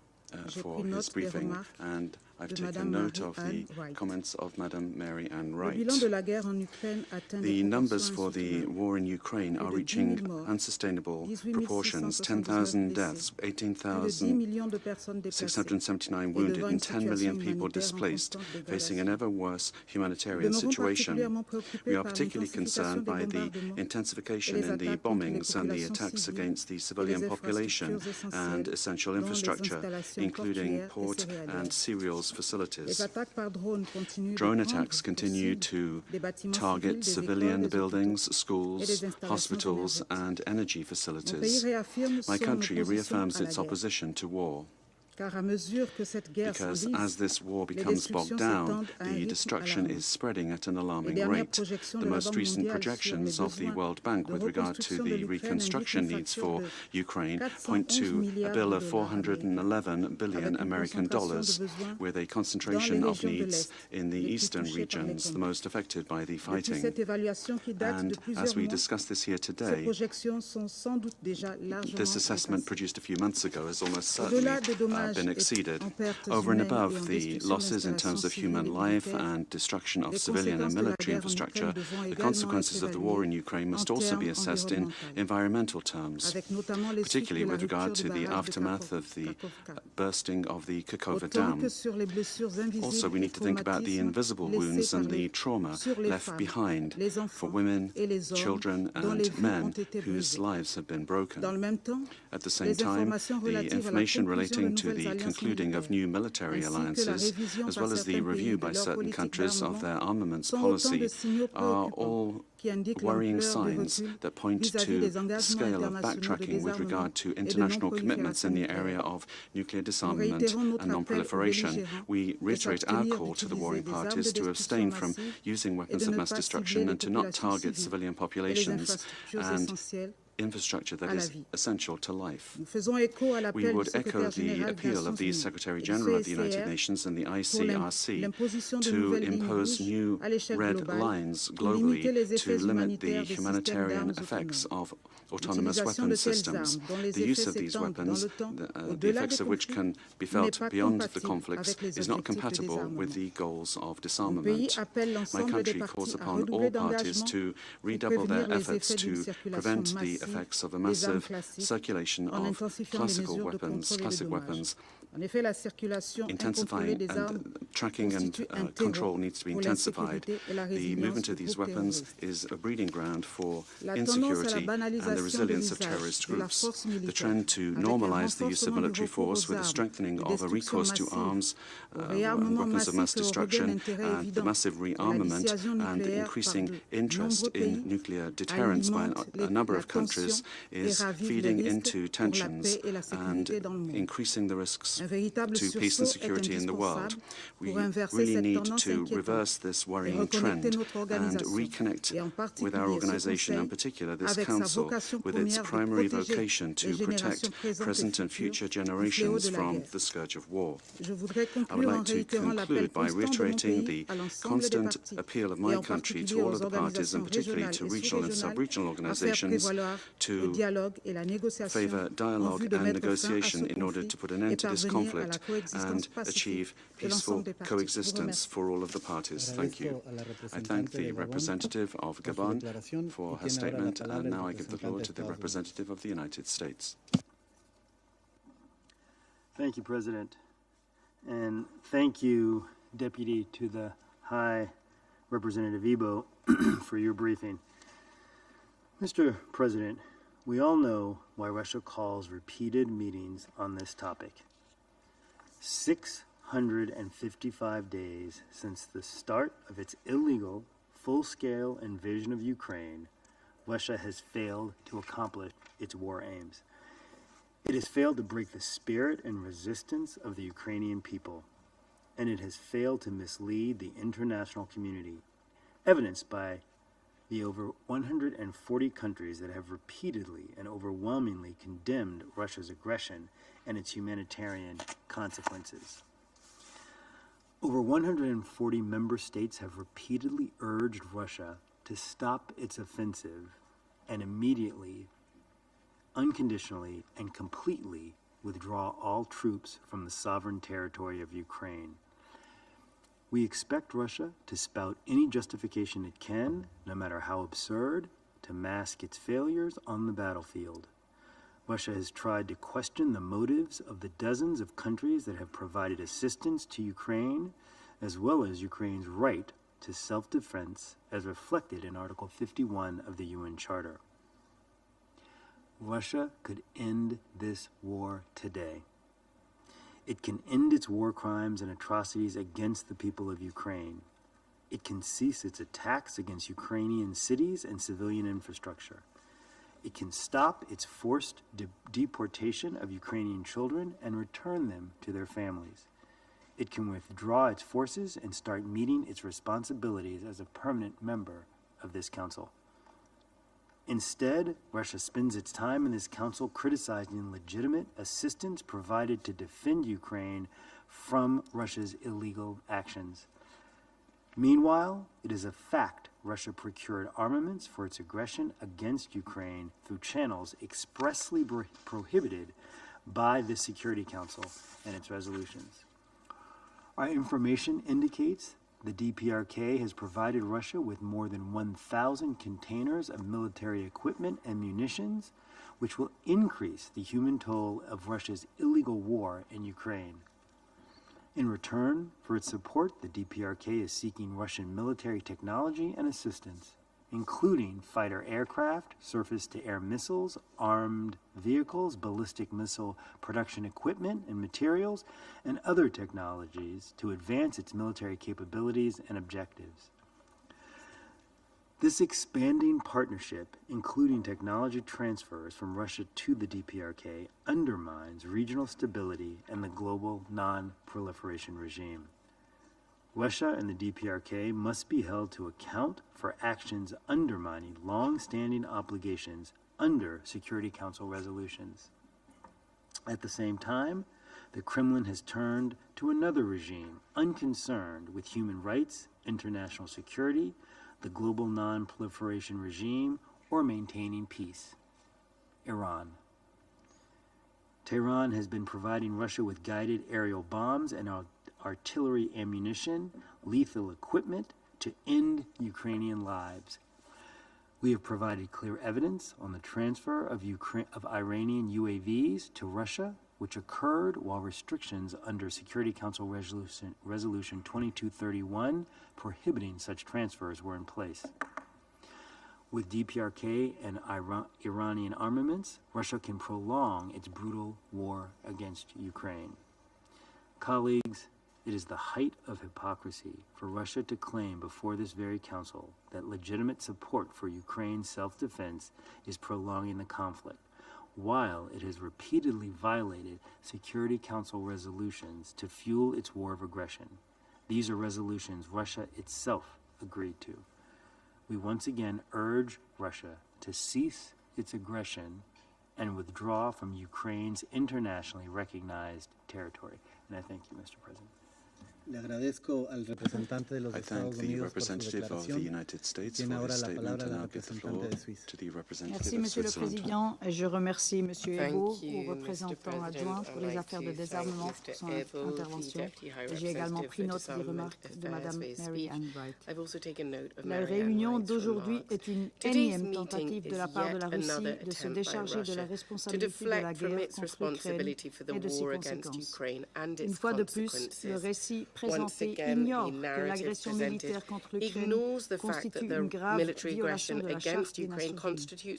Speaker 6: for his briefing, and I've taken note of the comments of Madam Mary Ann Wright. The numbers for the war in Ukraine are reaching unsustainable proportions: 10,000 deaths, 18,679 wounded, and 10 million people displaced, facing an ever worse humanitarian situation. We are particularly concerned by the intensification in the bombings and the attacks against the civilian population and essential infrastructure, including port and cereals facilities. Drone attacks continue to target civilian buildings, schools, hospitals, and energy facilities. My country reaffirms its opposition to war, because as this war becomes bogged down, the destruction is spreading at an alarming rate. The most recent projections of the World Bank with regard to the reconstruction needs for Ukraine point to a bill of $411 billion American dollars, with a concentration of needs in the eastern regions, the most affected by the fighting. And as we discuss this here today, this assessment produced a few months ago has almost certainly been exceeded. Over and above the losses in terms of human life and destruction of civilian and military infrastructure, the consequences of the war in Ukraine must also be assessed in environmental terms, particularly with regard to the aftermath of the bursting of the Kakhovka Dam. Also, we need to think about the invisible wounds and the trauma left behind for women, children, and men whose lives have been broken. At the same time, the information relating to the concluding of new military alliances, as well as the review by certain countries of their armaments policy, are all worrying signs that point to the scale of backtracking with regard to international commitments in the area of nuclear disarmament and non-proliferation. We reiterate our call to the warring parties to abstain from using weapons of mass destruction and to not target civilian populations and infrastructure that is essential to life. We would echo the appeal of the Secretary-General of the United Nations and the ICRC to impose new red lines globally to limit the humanitarian effects of autonomous weapon systems. The use of these weapons, the effects of which can be felt beyond the conflicts, is not compatible with the goals of disarmament. My country calls upon all parties to redouble their efforts to prevent the effects of a massive circulation of classic weapons. Intensifying and tracking and control needs to be intensified. The movement of these weapons is a breeding ground for insecurity and the resilience of terrorist groups. The trend to normalize the use of military force with a strengthening of a recourse to arms, weapons of mass destruction, and the massive rearmament and the increasing interest in nuclear deterrence by a number of countries is feeding into tensions and increasing the risks to peace and security in the world. We really need to reverse this worrying trend and reconnect with our organization, in particular this Council, with its primary vocation to protect present and future generations from the scourge of war. I would like to conclude by reiterating the constant appeal of my country to all of the parties, and particularly to regional and sub-regional organizations, to favor dialogue and negotiation in order to put an end to this conflict and achieve peaceful coexistence for all of the parties. Thank you. I thank the representative of Gabon for her statement, and now I give the floor to the representative of the United States.
Speaker 11: Thank you, President. And thank you, Deputy to the High Representative Ebo, for your briefing. Mr. President, we all know why Russia calls repeated meetings on this topic. 655 days since the start of its illegal, full-scale invasion of Ukraine, Russia has failed to accomplish its war aims. It has failed to break the spirit and resistance of the Ukrainian people, and it has failed to mislead the international community, evidenced by the over 140 countries that have repeatedly and overwhelmingly condemned Russia's aggression and its humanitarian consequences. Over 140 member states have repeatedly urged Russia to stop its offensive and immediately, unconditionally, and completely withdraw all troops from the sovereign territory of Ukraine. We expect Russia to spout any justification it can, no matter how absurd, to mask its failures on the battlefield. Russia has tried to question the motives of the dozens of countries that have provided assistance to Ukraine, as well as Ukraine's right to self-defense as reflected in Article 51 of the UN Charter. Russia could end this war today. It can end its war crimes and atrocities against the people of Ukraine. It can cease its attacks against Ukrainian cities and civilian infrastructure. It can stop its forced deportation of Ukrainian children and return them to their families. It can withdraw its forces and start meeting its responsibilities as a permanent member of this council. Instead, Russia spends its time in this council criticizing legitimate assistance provided to defend Ukraine from Russia's illegal actions. Meanwhile, it is a fact Russia procured armaments for its aggression against Ukraine through channels expressly prohibited by the Security Council and its resolutions. Our information indicates the DPRK has provided Russia with more than 1,000 containers of military equipment and munitions, which will increase the human toll of Russia's illegal war in Ukraine. In return for its support, the DPRK is seeking Russian military technology and assistance including fighter aircraft, surface-to-air missiles, armed vehicles, ballistic missile production equipment and materials, and other technologies to advance its military capabilities and objectives. This expanding partnership, including technology transfers from Russia to the DPRK, undermines regional stability and the global non-proliferation regime. Russia and the DPRK must be held to account for actions undermining long-standing obligations under Security Council resolutions. At the same time, the Kremlin has turned to another regime unconcerned with human rights, international security, the global non-proliferation regime, or maintaining peace: Iran. Tehran has been providing Russia with guided aerial bombs and artillery ammunition, lethal equipment to end Ukrainian lives. We have provided clear evidence on the transfer of Iranian UAVs to Russia, which occurred while restrictions under Security Council Resolution 2231 prohibiting such transfers were in place. With DPRK and Iranian armaments, Russia can prolong its brutal war against Ukraine. Colleagues, it is the height of hypocrisy for Russia to claim before this very council that legitimate support for Ukraine's self-defense is prolonging the conflict, while it has repeatedly violated Security Council resolutions to fuel its war of aggression. These are resolutions Russia itself agreed to. We once again urge Russia to cease its aggression and withdraw from Ukraine's internationally recognized territory. And I thank you, Mr. President.
Speaker 12: Le agradezco al representante de los Estados Unidos por su declaración. Tiene ahora la palabra la representante de Suisse.
Speaker 10: Merci, Monsieur le Président. Je remercie Monsieur Ebo, représentant adjoint pour les affaires de désarmement, pour son intervention. J'ai également pris note des remarques de Madame Mary Ann Wright. La réunion d'aujourd'hui est une énième tentative de la part de la Russie de se décharger de la responsabilité de la guerre contre l'Ukraine et de ses conséquences. Une fois de plus, le récit présenté ignore que l'agression militaire contre l'Ukraine constitue une grave violation de la Charte des Nations Unies.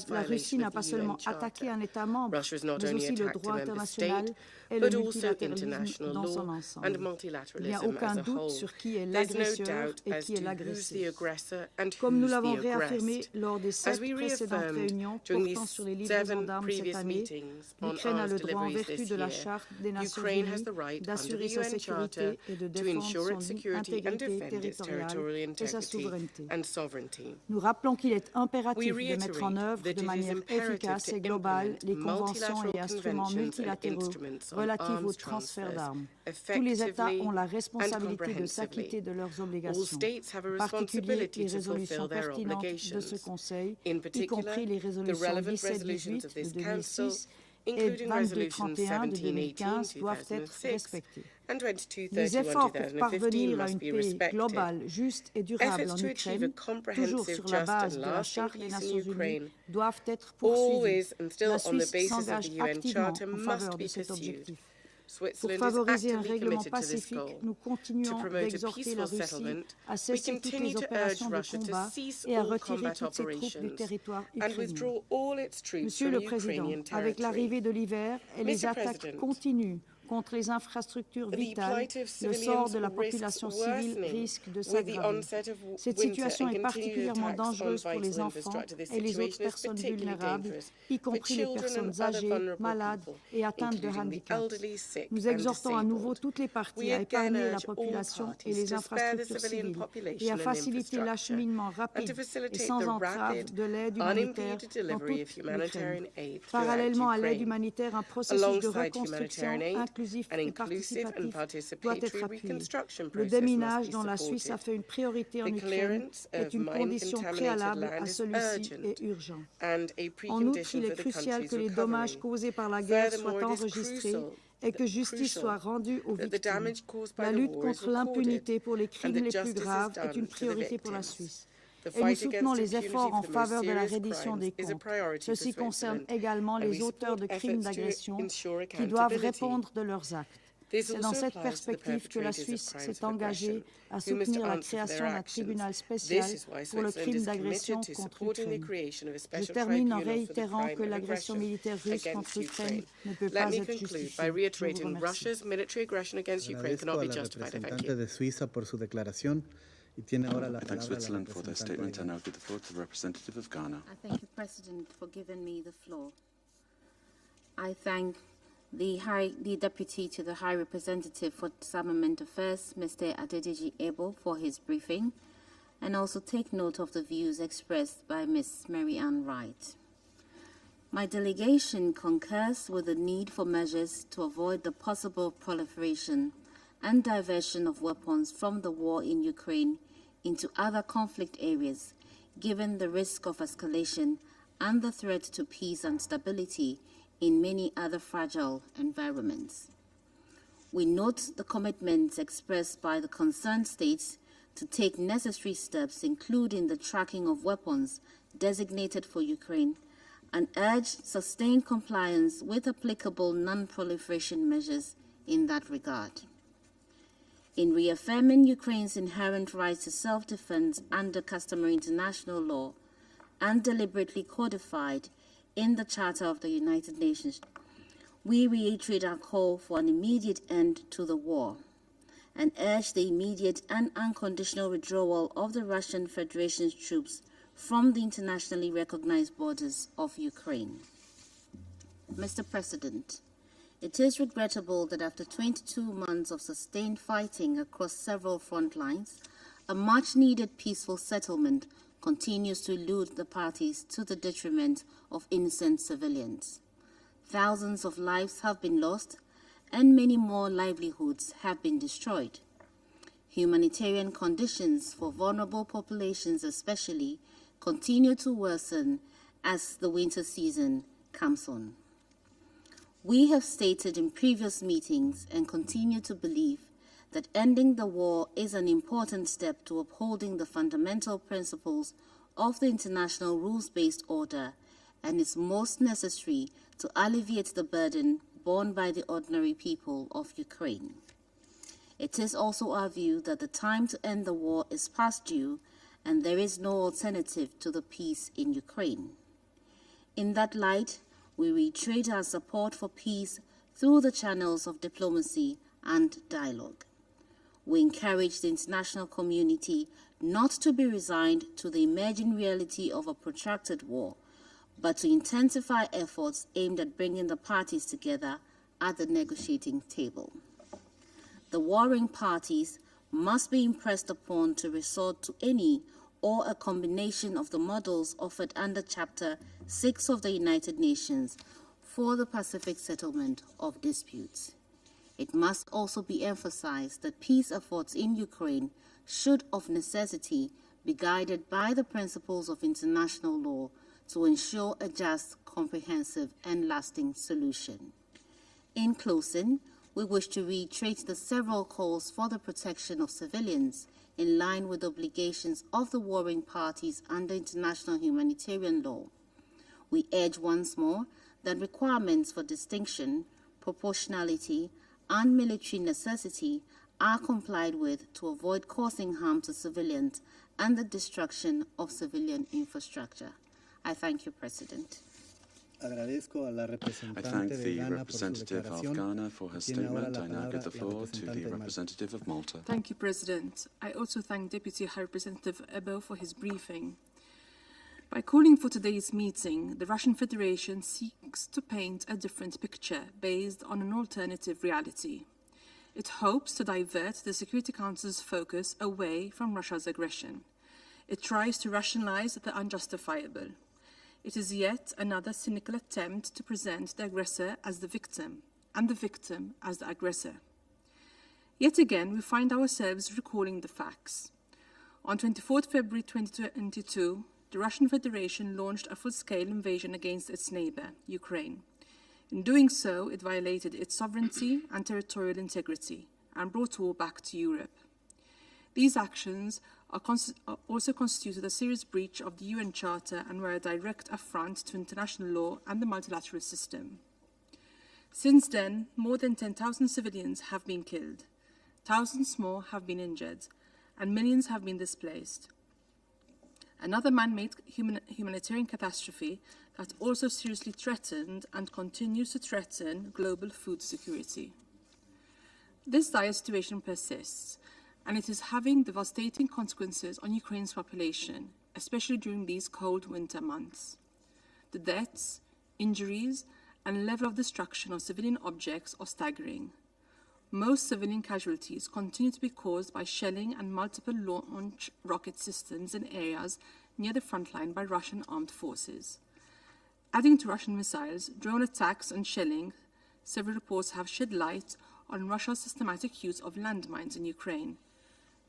Speaker 10: La Russie n'a pas seulement attaqué un État membre, mais aussi le droit international et le multilatéralisme dans son ensemble. Il n'y a aucun doute sur qui est l'agresseur et qui est l'agressé. Comme nous l'avons réaffirmé lors des 7 précédentes réunions portant sur les livraisons d'armes cette année, l'Ukraine a le droit en vertu de la Charte des Nations Unies d'assurer sa sécurité et de défendre son intégrité territoriale et sa souveraineté. Nous rappelons qu'il est impératif de mettre en œuvre de manière efficace et globale les conventions et instruments multilatéraux relatifs au transfert d'armes. Tous les États ont la responsabilité de s'acquitter de leurs obligations, en particulier les résolutions pertinentes de ce Conseil, y compris les résolutions 1718 de 2006 et 2231 de 2015 doivent être respectés. Les efforts pour parvenir à une paix globale, juste et durable en Ukraine, toujours sur la base de la Charte des Nations Unies, doivent être poursuivis. La Suisse s'engage activement en faveur de cet objectif. Pour favoriser un règlement pacifique, nous continuons d'exhorter la Russie à cesser toutes les opérations de combat et à retirer toutes ses troupes du territoire ukrainien. Monsieur le Président, avec l'arrivée de l'hiver et les attaques continues contre les infrastructures vitales, le sort de la population civile risque de s'aggraver. Cette situation est particulièrement dangereuse pour les enfants et les autres personnes vulnérables, y compris les personnes âgées, malades et atteintes de handicap. Nous exhortons à nouveau toutes les parties à épargner la population et les infrastructures civiles et à faciliter l'acheminement rapide et sans entrave de l'aide humanitaire dans toute l'Ukraine. Parallèlement à l'aide humanitaire, un processus de reconstruction inclusif et participatif doit être appuyé. Le déminage dont la Suisse a fait une priorité en Ukraine est une condition préalable à celui-ci et urgent. En outre, il est crucial que les dommages causés par la guerre soient enregistrés et que justice soit rendue aux victimes. La lutte contre l'impunité pour les crimes les plus graves est une priorité pour la Suisse. Et nous soutenons les efforts en faveur de la reddition des comptes. Ceci concerne également les auteurs de crimes d'agression qui doivent répondre de leurs actes. C'est dans cette perspective que la Suisse s'est engagée à soutenir la création d'un tribunal spécial pour le crime d'agression contre l'Ukraine. Je termine en réitérant que l'agression militaire russe contre l'Ukraine ne peut pas être justifiée. Je vous remercie.
Speaker 12: I
Speaker 6: thank Switzerland for their statement, and I'll give the floor to the representative of Ghana.
Speaker 13: I thank you, President, for giving me the floor. I thank the Deputy to the High Representative for Disarmament Affairs, Mr. Adedeji Ebo, for his briefing, and also take note of the views expressed by Ms. Mary Ann Wright. My delegation concurs with the need for measures to avoid the possible proliferation and diversion of weapons from the war in Ukraine into other conflict areas, given the risk of escalation and the threat to peace and stability in many other fragile environments. We note the commitments expressed by the concerned states to take necessary steps, including the tracking of weapons designated for Ukraine, and urge sustained compliance with applicable non-proliferation measures in that regard. In reaffirming Ukraine's inherent right to self-defense under customary international law and deliberately codified in the Charter of the United Nations, we reiterate our call for an immediate end to the war and urge the immediate and unconditional withdrawal of the Russian Federation's troops from the internationally recognized borders of Ukraine. Mr. President, it is regrettable that after 22 months of sustained fighting across several front lines, a much-needed peaceful settlement continues to elude the parties to the detriment of innocent civilians. Thousands of lives have been lost, and many more livelihoods have been destroyed. Humanitarian conditions for vulnerable populations especially continue to worsen as the winter season comes on. We have stated in previous meetings and continue to believe that ending the war is an important step to upholding the fundamental principles of the international rules-based order and is most necessary to alleviate the burden borne by the ordinary people of Ukraine. It is also our view that the time to end the war is past due and there is no alternative to the peace in Ukraine. In that light, we reiterate our support for peace through the channels of diplomacy and dialogue. We encourage the international community not to be resigned to the emerging reality of a protracted war, but to intensify efforts aimed at bringing the parties together at the negotiating table. The warring parties must be impressed upon to resort to any or a combination of the models offered under Chapter 6 of the United Nations for the Pacific settlement of disputes. It must also be emphasized that peace efforts in Ukraine should of necessity be guided by the principles of international law to ensure a just, comprehensive, and lasting solution. In closing, we wish to reiterate the several calls for the protection of civilians in line with obligations of the warring parties under international humanitarian law. We urge once more that requirements for distinction, proportionality, and military necessity are complied with to avoid causing harm to civilians and the destruction of civilian infrastructure. I thank you, President.
Speaker 6: I thank the representative of Ghana for her statement. I now give the floor to the representative of Malta.
Speaker 14: Thank you, President. I also thank Deputy High Representative Ebo for his briefing. By calling for today's meeting, the Russian Federation seeks to paint a different picture based on an alternative reality. It hopes to divert the Security Council's focus away from Russia's aggression. It tries to rationalize the unjustifiable. It is yet another cynical attempt to present the aggressor as the victim, and the victim as the aggressor. Yet again, we find ourselves recalling the facts. On 24 February 2022, the Russian Federation launched a full-scale invasion against its neighbor, Ukraine. In doing so, it violated its sovereignty and territorial integrity and brought war back to Europe. These actions also constituted a serious breach of the UN Charter and were a direct affront to international law and the multilateral system. Since then, more than 10,000 civilians have been killed, thousands more have been injured, and millions have been displaced. Another man-made humanitarian catastrophe that also seriously threatened and continues to threaten global food security. This dire situation persists, and it is having devastating consequences on Ukraine's population, especially during these cold winter months. The deaths, injuries, and level of destruction of civilian objects are staggering. Most civilian casualties continue to be caused by shelling and multiple launch rocket systems in areas near the front line by Russian armed forces. Adding to Russian missiles, drone attacks and shelling, several reports have shed light on Russia's systematic use of landmines in Ukraine.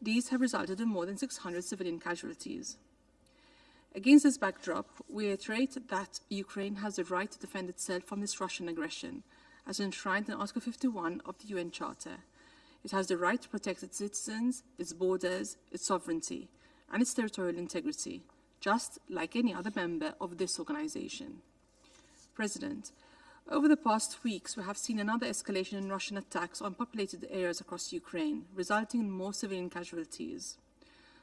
Speaker 14: These have resulted in more than 600 civilian casualties. Against this backdrop, we reiterate that Ukraine has the right to defend itself from this Russian aggression, as enshrined in Article 51 of the UN Charter. It has the right to protect its citizens, its borders, its sovereignty, and its territorial integrity, just like any other member of this organization. President, over the past weeks, we have seen another escalation in Russian attacks on populated areas across Ukraine, resulting in more civilian casualties.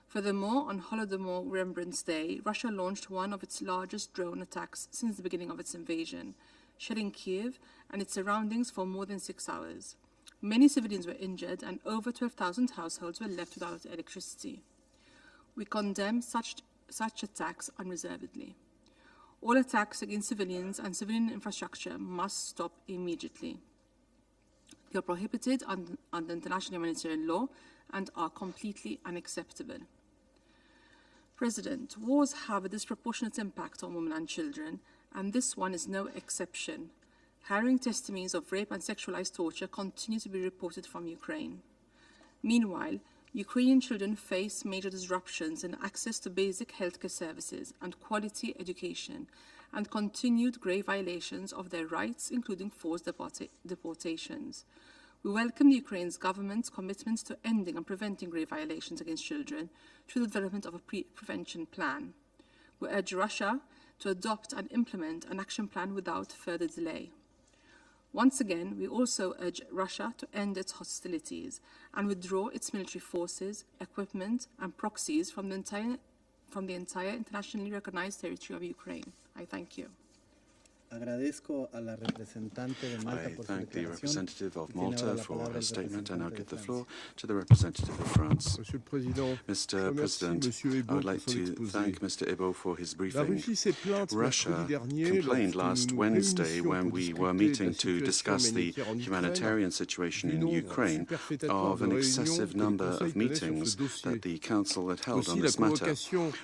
Speaker 14: Furthermore, on Holodomor Remembrance Day, Russia launched one of its largest drone attacks since the beginning of its invasion, shelling Kiev and its surroundings for more than 6 hours. Many civilians were injured and over 12,000 households were left without electricity. We condemn such attacks unreservedly. All attacks against civilians and civilian infrastructure must stop immediately. They are prohibited under international humanitarian law and are completely unacceptable. President, wars have a disproportionate impact on women and children, and this one is no exception. Harrowing testimonies of rape and sexualized torture continue to be reported from Ukraine. Meanwhile, Ukrainian children face major disruptions in access to basic healthcare services and quality education, and continued grave violations of their rights, including forced deportations. We welcome the Ukraine's government's commitment to ending and preventing grave violations against children through the development of a prevention plan. We urge Russia to adopt and implement an action plan without further delay. Once again, we also urge Russia to end its hostilities and withdraw its military forces, equipment, and proxies from the entire internationally recognized territory of Ukraine. I thank you.
Speaker 6: I thank the representative of Malta for her statement, and I'll give the floor to the representative of France. Mr. President, I would like to thank Mr. Ebo for his briefing. Russia complained last Wednesday, when we were meeting to discuss the humanitarian situation in Ukraine, of an excessive number of meetings that the Council had held on this matter.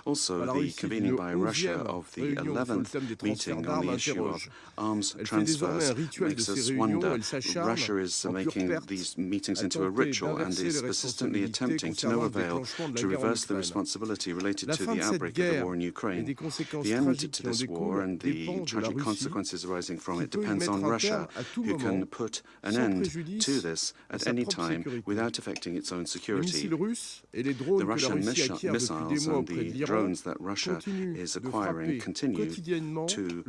Speaker 6: Also, the convening by Russia of the 11th meeting on the issue of arms transfers makes us wonder. Russia is making these meetings into a ritual and is persistently attempting to no avail to reverse the responsibility related to the outbreak of the war in Ukraine. The end to this war and the tragic consequences arising from it depends on Russia, who can put an end to this at any time without affecting its own security. The Russian missiles and the drones that Russia is acquiring continue to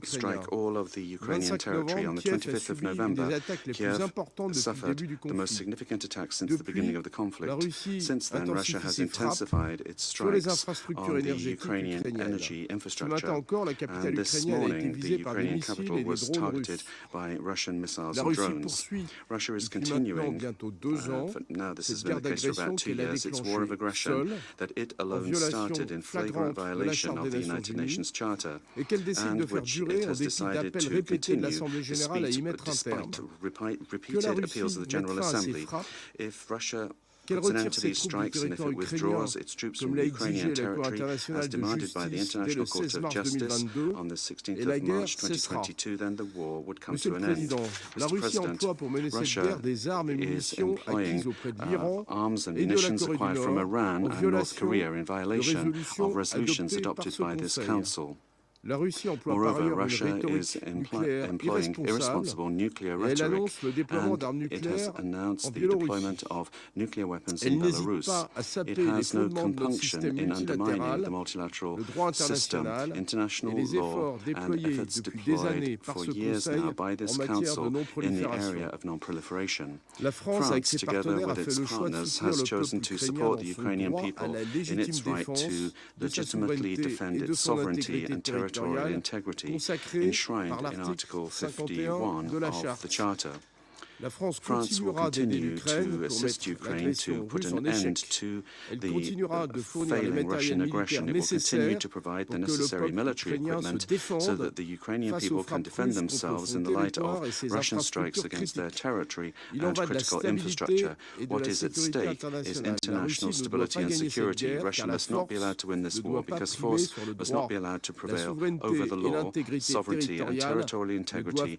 Speaker 6: strike all of the Ukrainian territory. On the 25th of November, Kiev suffered the most significant attack since the beginning of the conflict. Since then, Russia has intensified its strikes on the Ukrainian energy infrastructure, and this morning the Ukrainian capital was targeted by Russian missiles and drones. Russia is continuing, now this has been the case for about 2 years, its war of aggression that it alone started in flagrant violation of the United Nations Charter, and which it has decided to continue despite repeated appeals of the General Assembly. If Russia puts an end to these strikes and if it withdraws its troops from Ukrainian territory, as demanded by the International Court of Justice on the 16th of March 2022, then the war would come to an end. Mr. President, Russia is employing arms and munitions acquired from Iran and North Korea in violation of resolutions adopted by this Council. Moreover, Russia is employing irresponsible nuclear rhetoric, and it has announced the deployment of nuclear weapons in Belarus. It has no compunction in undermining the multilateral system, international law, and efforts deployed for years now by this Council in the area of non-proliferation. France, together with its partners, has chosen to support the Ukrainian people in its right to legitimately defend its sovereignty and territorial integrity enshrined in Article 51 of the Charter. France will continue to assist Ukraine to put an end to the failing Russian aggression. It will continue to provide the necessary military equipment so that the Ukrainian people can defend themselves in the light of Russian strikes against their territory and critical infrastructure. What is at stake is international stability and security. Russia must not be allowed to win this war because force must not be allowed to prevail over the law. Sovereignty and territorial integrity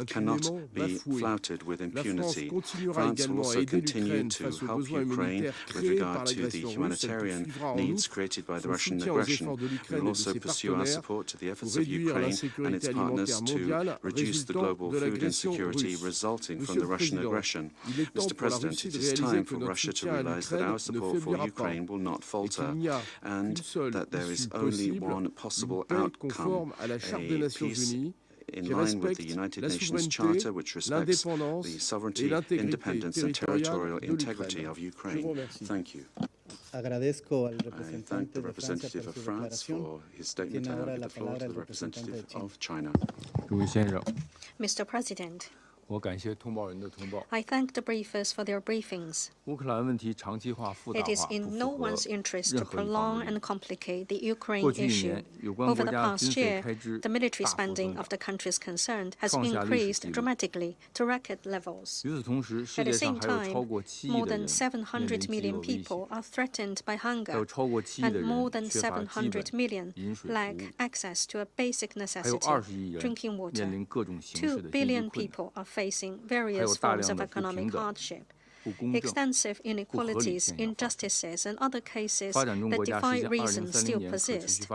Speaker 6: cannot be flouted with impunity. France will also continue to help Ukraine with regard to the humanitarian needs created by the Russian aggression. We will also pursue our support to the efforts of Ukraine and its partners to reduce the global food insecurity resulting from the Russian aggression. Mr. President, it is time for Russia to realize that our support for Ukraine will not falter and that there is only one possible outcome, a peace in line with the United Nations Charter, which respects the sovereignty, independence, and territorial integrity of Ukraine. Thank you. I thank the representative of France for his statement. I now give the floor to the representative of China.
Speaker 9: Mr. President, I thank the briefers for their briefings. It is in no one's interest to prolong and complicate the Ukraine issue. Over the past year, the military spending of the countries concerned has increased dramatically to record levels. At the same time, more than 700 million people are threatened by hunger, and more than 700 million lack access to a basic necessity, drinking water. 2 billion people are facing various forms of economic hardship. Extensive inequalities, injustices, and other cases that defy reason still persist.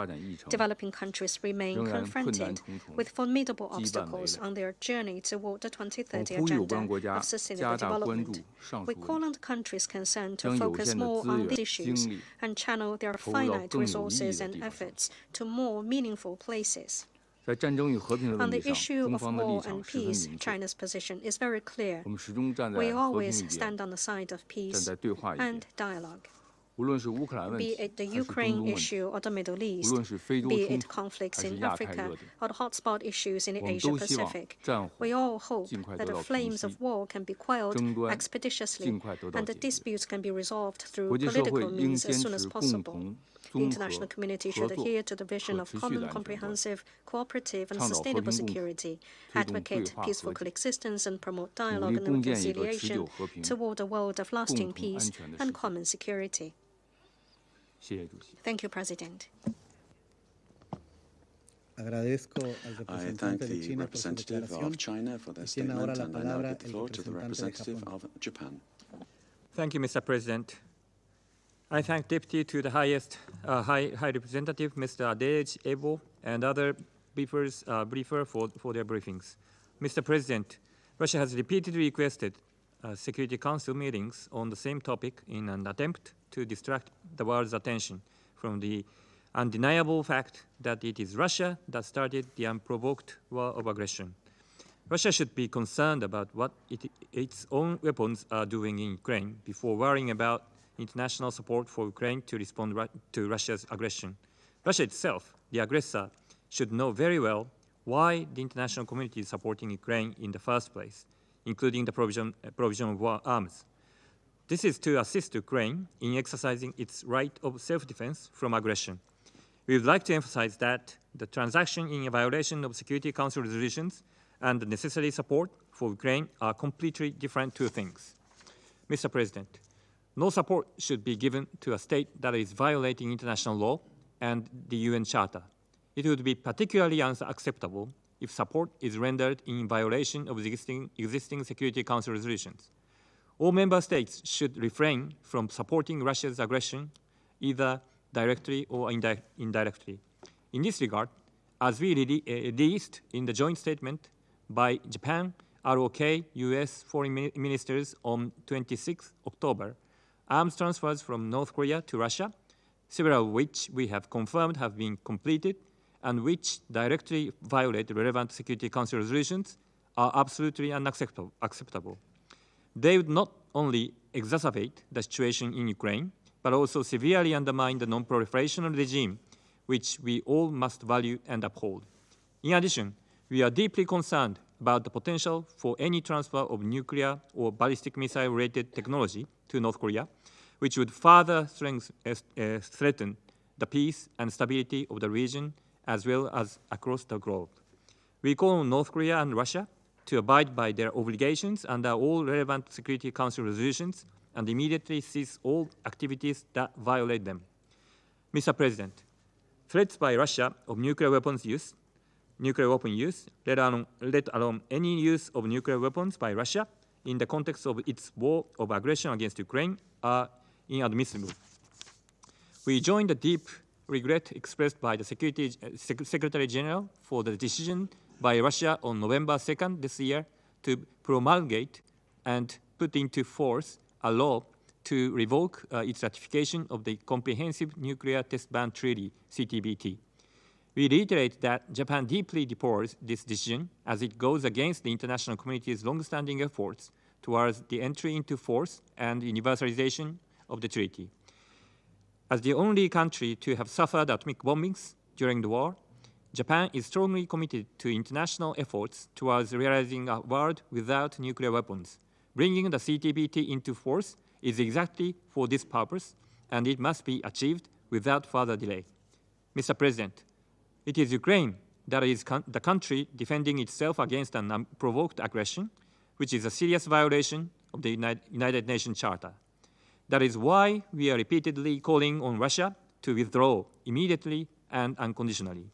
Speaker 9: Developing countries remain confronted with formidable obstacles on their journey toward the 2030 Agenda of Sustainable Development. We call on the countries concerned to focus more on these issues and channel their finite resources and efforts to more meaningful places. On the issue of war and peace, China's position is very clear. We always stand on the side of peace and dialogue. Be it the Ukraine issue or the Middle East, be it conflicts in Africa or the hotspot issues in the Asia-Pacific, we all hope that the flames of war can be quelled expeditiously and the disputes can be resolved through political means as soon as possible. The international community should adhere to the vision of common, comprehensive, cooperative, and sustainable security, advocate peaceful coexistence, and promote dialogue and reconciliation toward a world of lasting peace and common security. Thank you, President.
Speaker 6: I thank the representative of China for their statement, and I now give the floor to the representative of Japan.
Speaker 15: Thank you, Mr. President. I thank Deputy to the High Representative, Mr. Adeji Ebo, and other briefer for their briefings. Mr. President, Russia has repeatedly requested Security Council meetings on the same topic in an attempt to distract the world's attention from the undeniable fact that it is Russia that started the unprovoked war of aggression. Russia should be concerned about what its own weapons are doing in Ukraine before worrying about international support for Ukraine to respond to Russia's aggression. Russia itself, the aggressor, should know very well why the international community is supporting Ukraine in the first place, including the provision of war arms. This is to assist Ukraine in exercising its right of self-defense from aggression. We would like to emphasize that the transaction in a violation of Security Council resolutions and the necessary support for Ukraine are completely different two things. Mr. President, no support should be given to a state that is violating international law and the UN Charter. It would be particularly unacceptable if support is rendered in violation of the existing Security Council resolutions. All member states should refrain from supporting Russia's aggression, either directly or indirectly. In this regard, as we released in the joint statement by Japan, ROK, US foreign ministers on 26 October, arms transfers from North Korea to Russia, several of which we have confirmed have been completed and which directly violate relevant Security Council resolutions, are absolutely unacceptable. They would not only exacerbate the situation in Ukraine, but also severely undermine the non-proliferation regime, which we all must value and uphold. In addition, we are deeply concerned about the potential for any transfer of nuclear or ballistic missile-related technology to North Korea, which would further threaten the peace and stability of the region as well as across the globe. We call on North Korea and Russia to abide by their obligations under all relevant Security Council resolutions and immediately cease all activities that violate them. Mr. President, threats by Russia of nuclear weapon use, let alone any use of nuclear weapons by Russia in the context of its war of aggression against Ukraine are inadmissible. We join the deep regret expressed by the Secretary General for the decision by Russia on November 2nd this year to promulgate and put into force a law to revoke its ratification of the Comprehensive Nuclear Test Ban Treaty, CTBT. We reiterate that Japan deeply deplores this decision as it goes against the international community's long-standing efforts towards the entry into force and universalization of the treaty. As the only country to have suffered atomic bombings during the war, Japan is strongly committed to international efforts towards realizing a world without nuclear weapons. Bringing the CTBT into force is exactly for this purpose, and it must be achieved without further delay. Mr. President, it is Ukraine that is the country defending itself against an unprovoked aggression, which is a serious violation of the United Nations Charter. That is why we are repeatedly calling on Russia to withdraw immediately and unconditionally.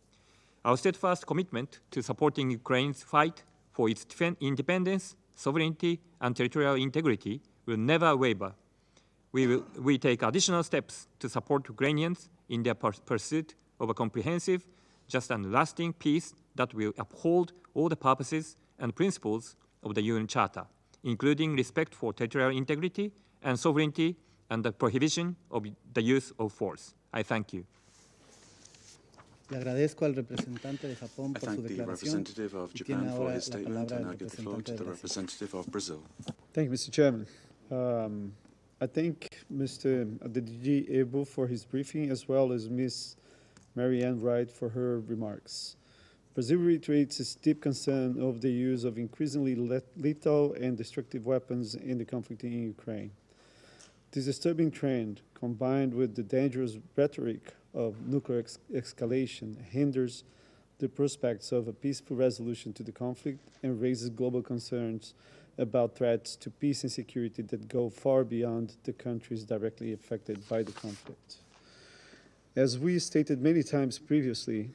Speaker 15: Our steadfast commitment to supporting Ukraine's fight for its independence, sovereignty, and territorial integrity will never waver. We take additional steps to support Ukrainians in their pursuit of a comprehensive, just and lasting peace that will uphold all the purposes and principles of the UN Charter, including respect for territorial integrity and sovereignty and the prohibition of the use of force. I thank you.
Speaker 12: Le agradezco al representante de Japón por su declaración.
Speaker 6: I thank the representative of Japan for his statement, and I give the floor to the representative of Brazil.
Speaker 16: Thank you, Mr. Chairman. I thank Mr. Adedeji Ebo for his briefing, as well as Ms. Marianne Wright for her remarks. Brazil reiterates its deep concern of the use of increasingly lethal and destructive weapons in the conflict in Ukraine. This disturbing trend, combined with the dangerous rhetoric of nuclear escalation, hinders the prospects of a peaceful resolution to the conflict and raises global concerns about threats to peace and security that go far beyond the countries directly affected by the conflict. As we stated many times previously,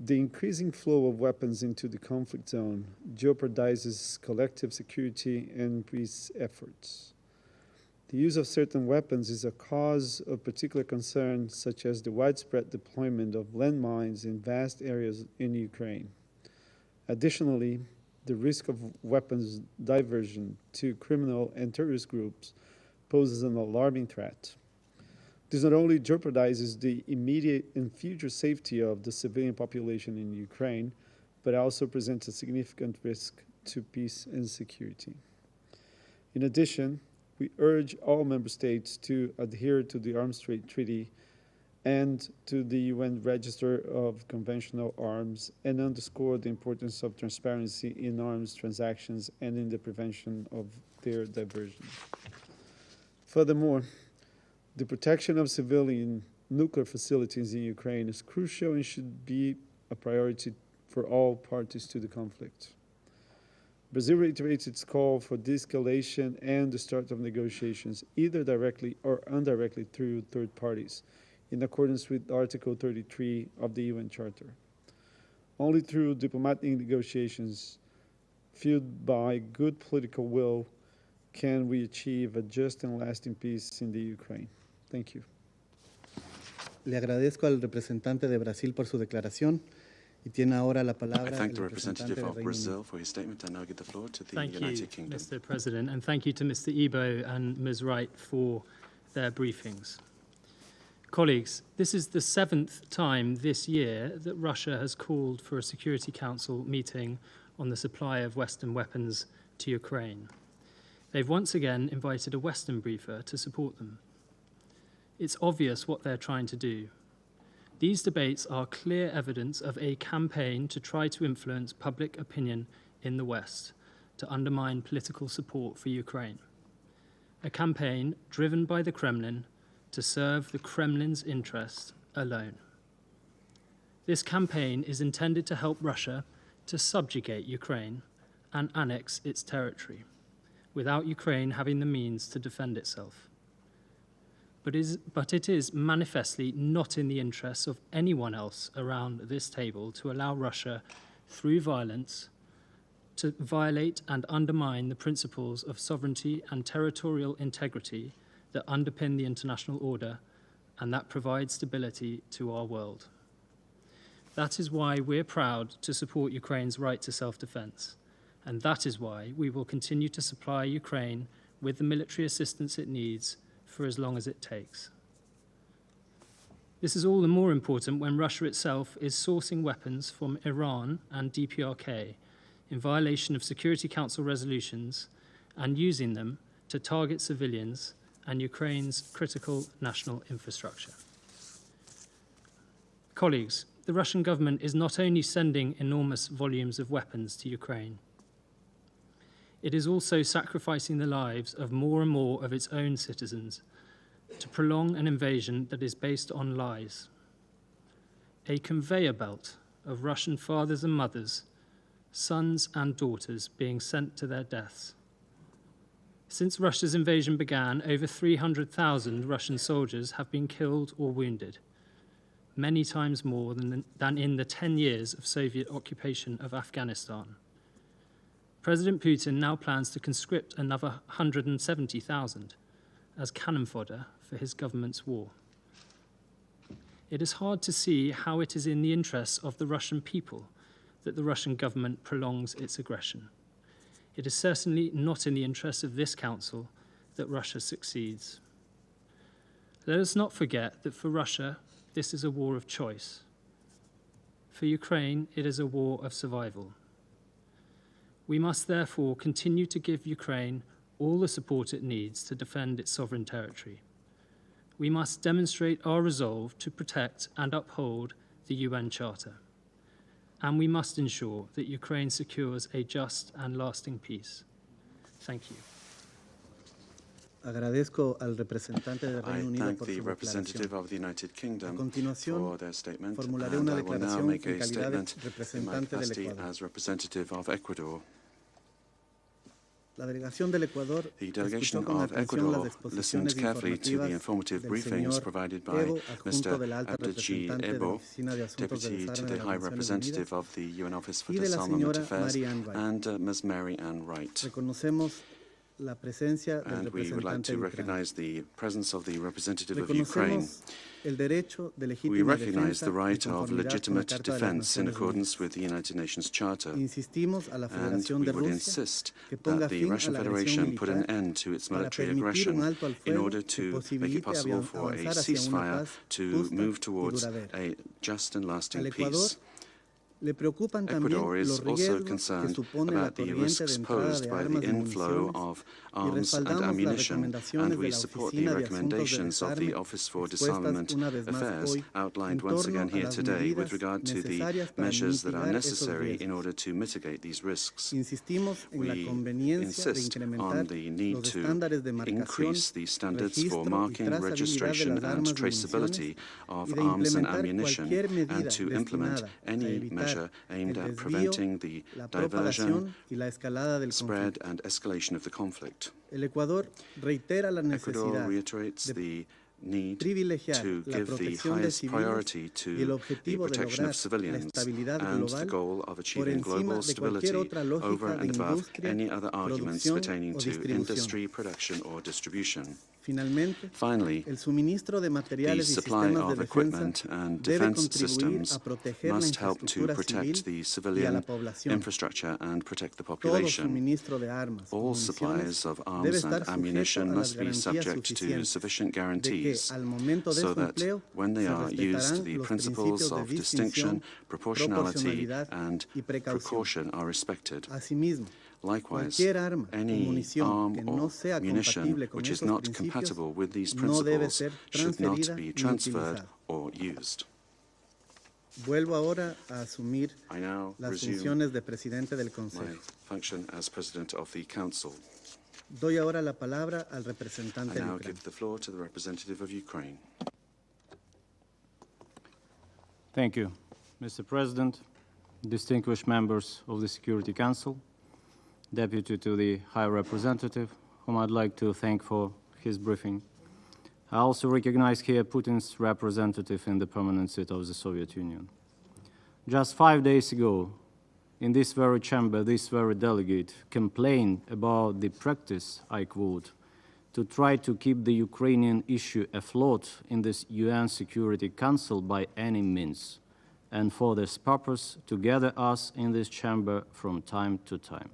Speaker 16: the increasing flow of weapons into the conflict zone jeopardizes collective security and peace efforts. The use of certain weapons is a cause of particular concern, such as the widespread deployment of landmines in vast areas in Ukraine. Additionally, the risk of weapons diversion to criminal and terrorist groups poses an alarming threat. This not only jeopardizes the immediate and future safety of the civilian population in Ukraine, but also presents a significant risk to peace and security. In addition, we urge all member states to adhere to the Arms Trade Treaty and to the UN Register of Conventional Arms and underscore the importance of transparency in arms transactions and in the prevention of their diversion. Furthermore, the protection of civilian nuclear facilities in Ukraine is crucial and should be a priority for all parties to the conflict. Brazil reiterates its call for de-escalation and the start of negotiations, either directly or indirectly through third parties, in accordance with Article 33 of the UN Charter. Only through diplomatic negotiations, fueled by good political will, can we achieve a just and lasting peace in the Ukraine. Thank you.
Speaker 12: Le agradezco al representante de Brasil por su declaración. Y tiene ahora la palabra
Speaker 6: I thank the
Speaker 12: el
Speaker 6: representative
Speaker 12: representante
Speaker 6: of
Speaker 12: del Reino
Speaker 6: Brazil
Speaker 12: Unido.
Speaker 6: for his statement and now give the floor to the
Speaker 17: Thank
Speaker 6: United
Speaker 17: you,
Speaker 6: Kingdom.
Speaker 17: Mr. President, and thank you to Mr. Ebo and Ms. Wright for their briefings. Colleagues, this is the 7th time this year that Russia has called for a Security Council meeting on the supply of Western weapons to Ukraine. They've once again invited a Western briefer to support them. It's obvious what they're trying to do. These debates are clear evidence of a campaign to try to influence public opinion in the West, to undermine political support for Ukraine. A campaign driven by the Kremlin to serve the Kremlin's interests alone. This campaign is intended to help Russia to subjugate Ukraine and annex its territory, without Ukraine having the means to defend itself. But it is manifestly not in the interests of anyone else around this table to allow Russia, through violence, to violate and undermine the principles of sovereignty and territorial integrity that underpin the international order and that provide stability to our world. That is why we're proud to support Ukraine's right to self-defense, and that is why we will continue to supply Ukraine with the military assistance it needs for as long as it takes. This is all the more important when Russia itself is sourcing weapons from Iran and DPRK in violation of Security Council resolutions and using them to target civilians and Ukraine's critical national infrastructure. Colleagues, the Russian government is not only sending enormous volumes of weapons to Ukraine, it is also sacrificing the lives of more and more of its own citizens to prolong an invasion that is based on lies. A conveyor belt of Russian fathers and mothers, sons and daughters being sent to their deaths. Since Russia's invasion began, over 300,000 Russian soldiers have been killed or wounded, many times more than in the 10 years of Soviet occupation of Afghanistan. President Putin now plans to conscript another 170,000 as cannon fodder for his government's war. It is hard to see how it is in the interests of the Russian people that the Russian government prolongs its aggression. It is certainly not in the interests of this Council that Russia succeeds. Let us not forget that for Russia, this is a war of choice. For Ukraine, it is a war of survival. We must therefore continue to give Ukraine all the support it needs to defend its sovereign territory. We must demonstrate our resolve to protect and uphold the UN Charter. And we must ensure that Ukraine secures a just and lasting peace. Thank you.
Speaker 12: Agradezco al representante del Reino Unido
Speaker 6: thank
Speaker 12: por
Speaker 6: the
Speaker 12: su
Speaker 6: representative of the United Kingdom for their statement,
Speaker 12: formularé
Speaker 6: and
Speaker 12: una
Speaker 6: I will now
Speaker 12: declaración
Speaker 6: make
Speaker 12: en
Speaker 6: a
Speaker 12: calidad de
Speaker 6: statement in my
Speaker 12: representante del
Speaker 6: capacity
Speaker 12: Ecuador.
Speaker 6: as representative of Ecuador.
Speaker 12: La delegación del Ecuador
Speaker 6: The delegation
Speaker 12: escuchó con
Speaker 6: of
Speaker 12: atención las
Speaker 6: Ecuador listened
Speaker 12: exposiciones
Speaker 6: carefully to the
Speaker 12: informativas
Speaker 6: informative
Speaker 12: del
Speaker 6: briefings
Speaker 12: señor
Speaker 6: provided by
Speaker 12: Ebo, adjunto de la alta
Speaker 6: Mr. Abdeji
Speaker 12: representante de la
Speaker 6: Ebo,
Speaker 12: Oficina de Asuntos de
Speaker 6: Deputy to
Speaker 12: Desarme
Speaker 6: the
Speaker 12: de
Speaker 6: High
Speaker 12: las Naciones
Speaker 6: Representative
Speaker 12: Unidas,
Speaker 6: of the UN Office for
Speaker 12: y de la
Speaker 6: Disarmament
Speaker 12: señora
Speaker 6: Affairs,
Speaker 12: Mary Ann Wright.
Speaker 6: and Ms. Mary Ann Wright.
Speaker 12: Reconocemos la presencia del
Speaker 6: And we would like
Speaker 12: representante
Speaker 6: to
Speaker 12: de Ucrania.
Speaker 6: recognize the presence of the representative of Ukraine.
Speaker 12: Reconocemos el derecho de
Speaker 6: We
Speaker 12: legítima
Speaker 6: recognize
Speaker 12: defensa
Speaker 6: the right
Speaker 12: en
Speaker 6: of
Speaker 12: conformidad con la
Speaker 6: legitimate
Speaker 12: Carta de las
Speaker 6: defense in
Speaker 12: Naciones
Speaker 6: accordance
Speaker 12: Unidas.
Speaker 6: with the United Nations Charter.
Speaker 12: Insistimos a la
Speaker 6: And
Speaker 12: Federación
Speaker 6: we
Speaker 12: de
Speaker 6: would
Speaker 12: Rusia
Speaker 6: insist
Speaker 12: que ponga
Speaker 6: that the
Speaker 12: fin a
Speaker 6: Russian
Speaker 12: la agresión
Speaker 6: Federation put an
Speaker 12: militar
Speaker 6: end to its
Speaker 12: para
Speaker 6: military
Speaker 12: permitir un
Speaker 6: aggression
Speaker 12: alto al
Speaker 6: in
Speaker 12: fuego
Speaker 6: order
Speaker 12: que
Speaker 6: to make it
Speaker 12: posibilite
Speaker 6: possible for a
Speaker 12: avanzar hacia una
Speaker 6: ceasefire
Speaker 12: paz
Speaker 6: to
Speaker 12: justa
Speaker 6: move
Speaker 12: y
Speaker 6: towards
Speaker 12: duradera.
Speaker 6: a just and lasting
Speaker 12: Al Ecuador
Speaker 6: peace.
Speaker 12: le preocupan también
Speaker 6: Ecuador is
Speaker 12: los
Speaker 6: also
Speaker 12: riesgos que
Speaker 6: concerned
Speaker 12: supone la
Speaker 6: about the
Speaker 12: corriente
Speaker 6: risks
Speaker 12: de entrada
Speaker 6: posed
Speaker 12: de
Speaker 6: by the
Speaker 12: armas y
Speaker 6: inflow
Speaker 12: municiones
Speaker 6: of
Speaker 12: y
Speaker 6: arms and
Speaker 12: respaldamos las
Speaker 6: ammunition,
Speaker 12: recomendaciones
Speaker 6: and
Speaker 12: de
Speaker 6: we
Speaker 12: la
Speaker 6: support the
Speaker 12: Oficina de Asuntos de
Speaker 6: recommendations of the
Speaker 12: Desarme
Speaker 6: Office for
Speaker 12: expuestas
Speaker 6: Disarmament
Speaker 12: una vez más
Speaker 6: Affairs
Speaker 12: hoy
Speaker 6: outlined
Speaker 12: en
Speaker 6: once
Speaker 12: torno
Speaker 6: again
Speaker 12: a
Speaker 6: here
Speaker 12: las
Speaker 6: today with
Speaker 12: medidas
Speaker 6: regard to the
Speaker 12: necesarias para
Speaker 6: measures that are
Speaker 12: mitigar esos
Speaker 6: necessary in
Speaker 12: riesgos.
Speaker 6: order to mitigate these risks.
Speaker 12: Insistimos en la
Speaker 6: We
Speaker 12: conveniencia de
Speaker 6: insist on
Speaker 12: incrementar
Speaker 6: the need
Speaker 12: los
Speaker 6: to
Speaker 12: estándares de marcación,
Speaker 6: increase the standards for
Speaker 12: registro y
Speaker 6: marking,
Speaker 12: trazabilidad de
Speaker 6: registration
Speaker 12: las
Speaker 6: and
Speaker 12: armas y
Speaker 6: traceability
Speaker 12: municiones
Speaker 6: of
Speaker 12: y de
Speaker 6: arms and
Speaker 12: implementar
Speaker 6: ammunition,
Speaker 12: cualquier medida
Speaker 6: and to implement
Speaker 12: destinada a
Speaker 6: any
Speaker 12: evitar
Speaker 6: measure aimed
Speaker 12: el
Speaker 6: at
Speaker 12: desvío,
Speaker 6: preventing the
Speaker 12: la
Speaker 6: diversion,
Speaker 12: propagación y la escalada del
Speaker 6: spread
Speaker 12: conflicto.
Speaker 6: and escalation of the conflict.
Speaker 12: El Ecuador reitera la
Speaker 6: Ecuador
Speaker 12: necesidad
Speaker 6: reiterates
Speaker 12: de
Speaker 6: the need
Speaker 12: privilegiar
Speaker 6: to
Speaker 12: la
Speaker 6: give the
Speaker 12: protección de
Speaker 6: highest
Speaker 12: civiles
Speaker 6: priority
Speaker 12: y el
Speaker 6: to the
Speaker 12: objetivo de
Speaker 6: protection
Speaker 12: lograr
Speaker 6: of civilians
Speaker 12: la estabilidad
Speaker 6: and the
Speaker 12: global
Speaker 6: goal of
Speaker 12: por
Speaker 6: achieving
Speaker 12: encima
Speaker 6: global
Speaker 12: de
Speaker 6: stability
Speaker 12: cualquier otra lógica
Speaker 6: over
Speaker 12: de
Speaker 6: and above
Speaker 12: industria,
Speaker 6: any other arguments
Speaker 12: producción
Speaker 6: pertaining
Speaker 12: o
Speaker 6: to
Speaker 12: distribución.
Speaker 6: industry, production or distribution. Finally, the supply of equipment and defense systems must help to protect the civilian infrastructure and protect the population. All supplies of arms and ammunition must be subject to sufficient guarantees so that when they are used, the principles of distinction, proportionality, and precaution are respected. Likewise, any arm or munition which is not compatible with these principles should not be transferred or used. I now resume my function as President of the Council.
Speaker 12: Doy ahora la palabra al
Speaker 6: I
Speaker 12: representante de
Speaker 6: now
Speaker 12: Ucrania.
Speaker 6: give the floor to the representative of Ukraine.
Speaker 18: Thank you, Mr. President, distinguished members of the Security Council, Deputy to the High Representative, whom I'd like to thank for his briefing. I also recognize here Putin's representative in the permanent seat of the Soviet Union. Just 5 days ago, in this very chamber, this very delegate complained about the practice, I quote, to try to keep the Ukrainian issue afloat in this UN Security Council by any means, and for this purpose to gather us in this chamber from time to time.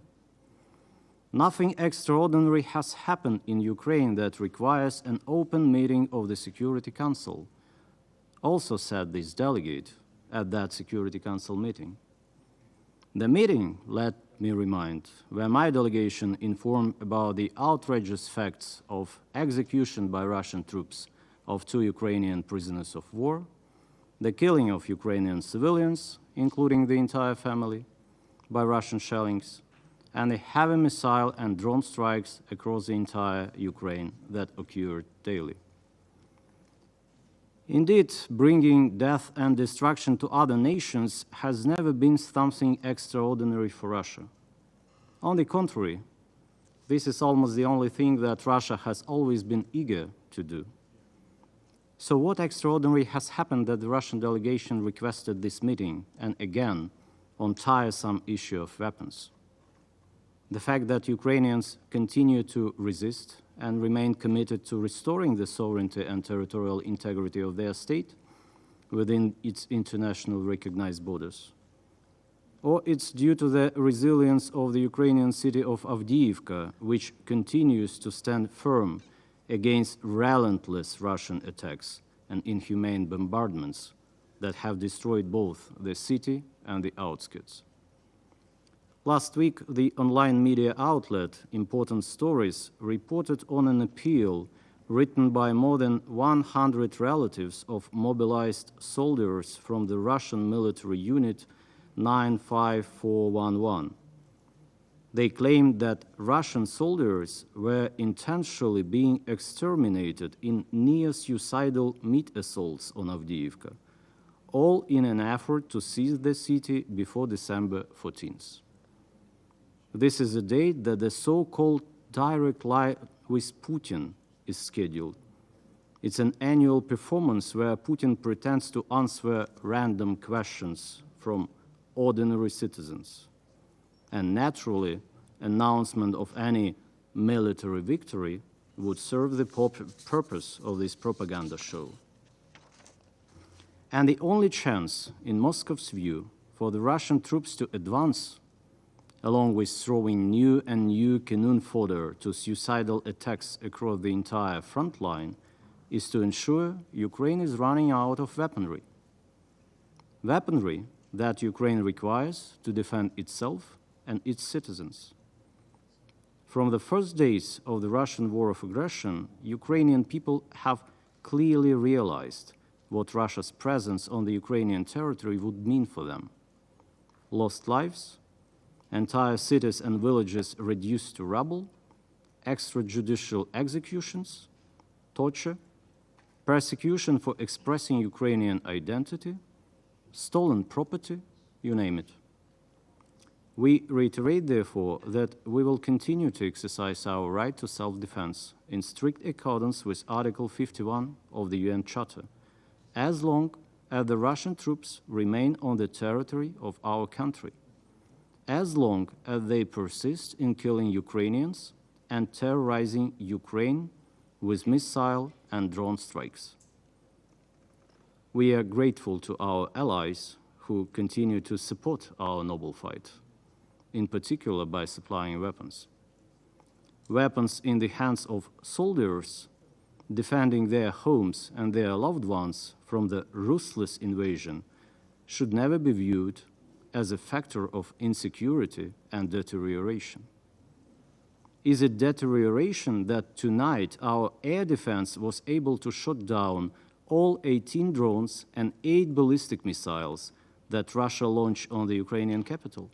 Speaker 18: Nothing extraordinary has happened in Ukraine that requires an open meeting of the Security Council, also said this delegate at that Security Council meeting. The meeting, let me remind, where my delegation informed about the outrageous facts of execution by Russian troops of 2 Ukrainian prisoners of war, the killing of Ukrainian civilians, including the entire family, by Russian shellings, and the heavy missile and drone strikes across the entire Ukraine that occurred daily. Indeed, bringing death and destruction to other nations has never been something extraordinary for Russia. On the contrary, this is almost the only thing that Russia has always been eager to do. So what extraordinary has happened that the Russian delegation requested this meeting, and again, on tiresome issue of weapons? The fact that Ukrainians continue to resist and remain committed to restoring the sovereignty and territorial integrity of their state within its international recognized borders. Or it's due to the resilience of the Ukrainian city of Avdiivka, which continues to stand firm against relentless Russian attacks and inhumane bombardments that have destroyed both the city and the outskirts. Last week, the online media outlet Important Stories reported on an appeal written by more than 100 relatives of mobilized soldiers from the Russian military unit 95411. They claimed that Russian soldiers were intentionally being exterminated in near-suicidal meat assaults on Avdiivka, all in an effort to seize the city before December 14th. This is the date that the so-called direct lie with Putin is scheduled. It's an annual performance where Putin pretends to answer random questions from ordinary citizens. And naturally, announcement of any military victory would serve the purpose of this propaganda show. And the only chance, in Moscow's view, for the Russian troops to advance, along with throwing new and new cannon fodder to suicidal attacks across the entire front line, is to ensure Ukraine is running out of weaponry. Weaponry that Ukraine requires to defend itself and its citizens. From the first days of the Russian war of aggression, Ukrainian people have clearly realized what Russia's presence on the Ukrainian territory would mean for them. Lost lives, entire cities and villages reduced to rubble, extrajudicial executions, torture, persecution for expressing Ukrainian identity, stolen property, you name it. We reiterate, therefore, that we will continue to exercise our right to self-defense in strict accordance with Article 51 of the UN Charter, as long as the Russian troops remain on the territory of our country, as long as they persist in killing Ukrainians and terrorizing Ukraine with missile and drone strikes. We are grateful to our allies who continue to support our noble fight, in particular by supplying weapons. Weapons in the hands of soldiers defending their homes and their loved ones from the ruthless invasion should never be viewed as a factor of insecurity and deterioration. Is it deterioration that tonight our air defense was able to shoot down all 18 drones and 8 ballistic missiles that Russia launched on the Ukrainian capital?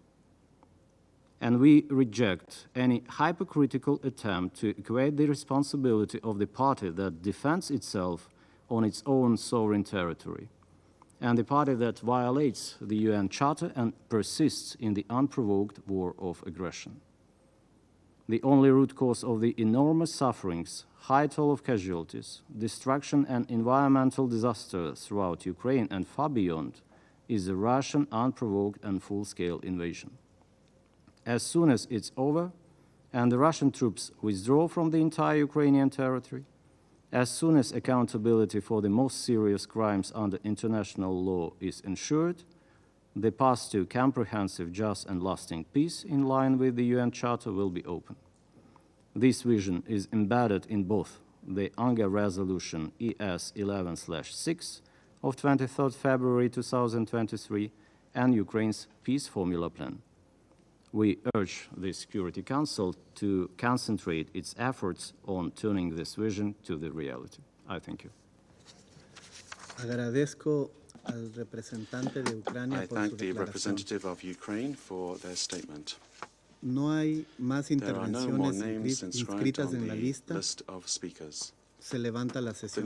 Speaker 18: And we reject any hypocritical attempt to equate the responsibility of the party that defends itself on its own sovereign territory and the party that violates the UN Charter and persists in the unprovoked war of aggression. The only root cause of the enormous sufferings, high toll of casualties, destruction and environmental disaster throughout Ukraine and far beyond is the Russian unprovoked and full-scale invasion. As soon as it's over and the Russian troops withdraw from the entire Ukrainian territory, as soon as accountability for the most serious crimes under international law is ensured, the path to comprehensive, just and lasting peace in line with the UN Charter will be open. This vision is embedded in both the UNGA Resolution ES 11/6 of 23rd February 2023 and Ukraine's Peace Formula Plan. We urge the Security Council to concentrate its efforts on turning this vision to the reality. I thank you.
Speaker 12: Agradezco al representante de Ucrania
Speaker 6: I
Speaker 12: por
Speaker 6: thank
Speaker 12: su
Speaker 6: the
Speaker 12: declaración.
Speaker 6: representative of Ukraine for their statement.
Speaker 12: No hay más
Speaker 6: There are no more
Speaker 12: intervenciones
Speaker 6: names inscribed
Speaker 12: inscritas
Speaker 6: on
Speaker 12: en la
Speaker 6: the
Speaker 12: lista.
Speaker 6: list of speakers.
Speaker 12: Se levanta la sesión.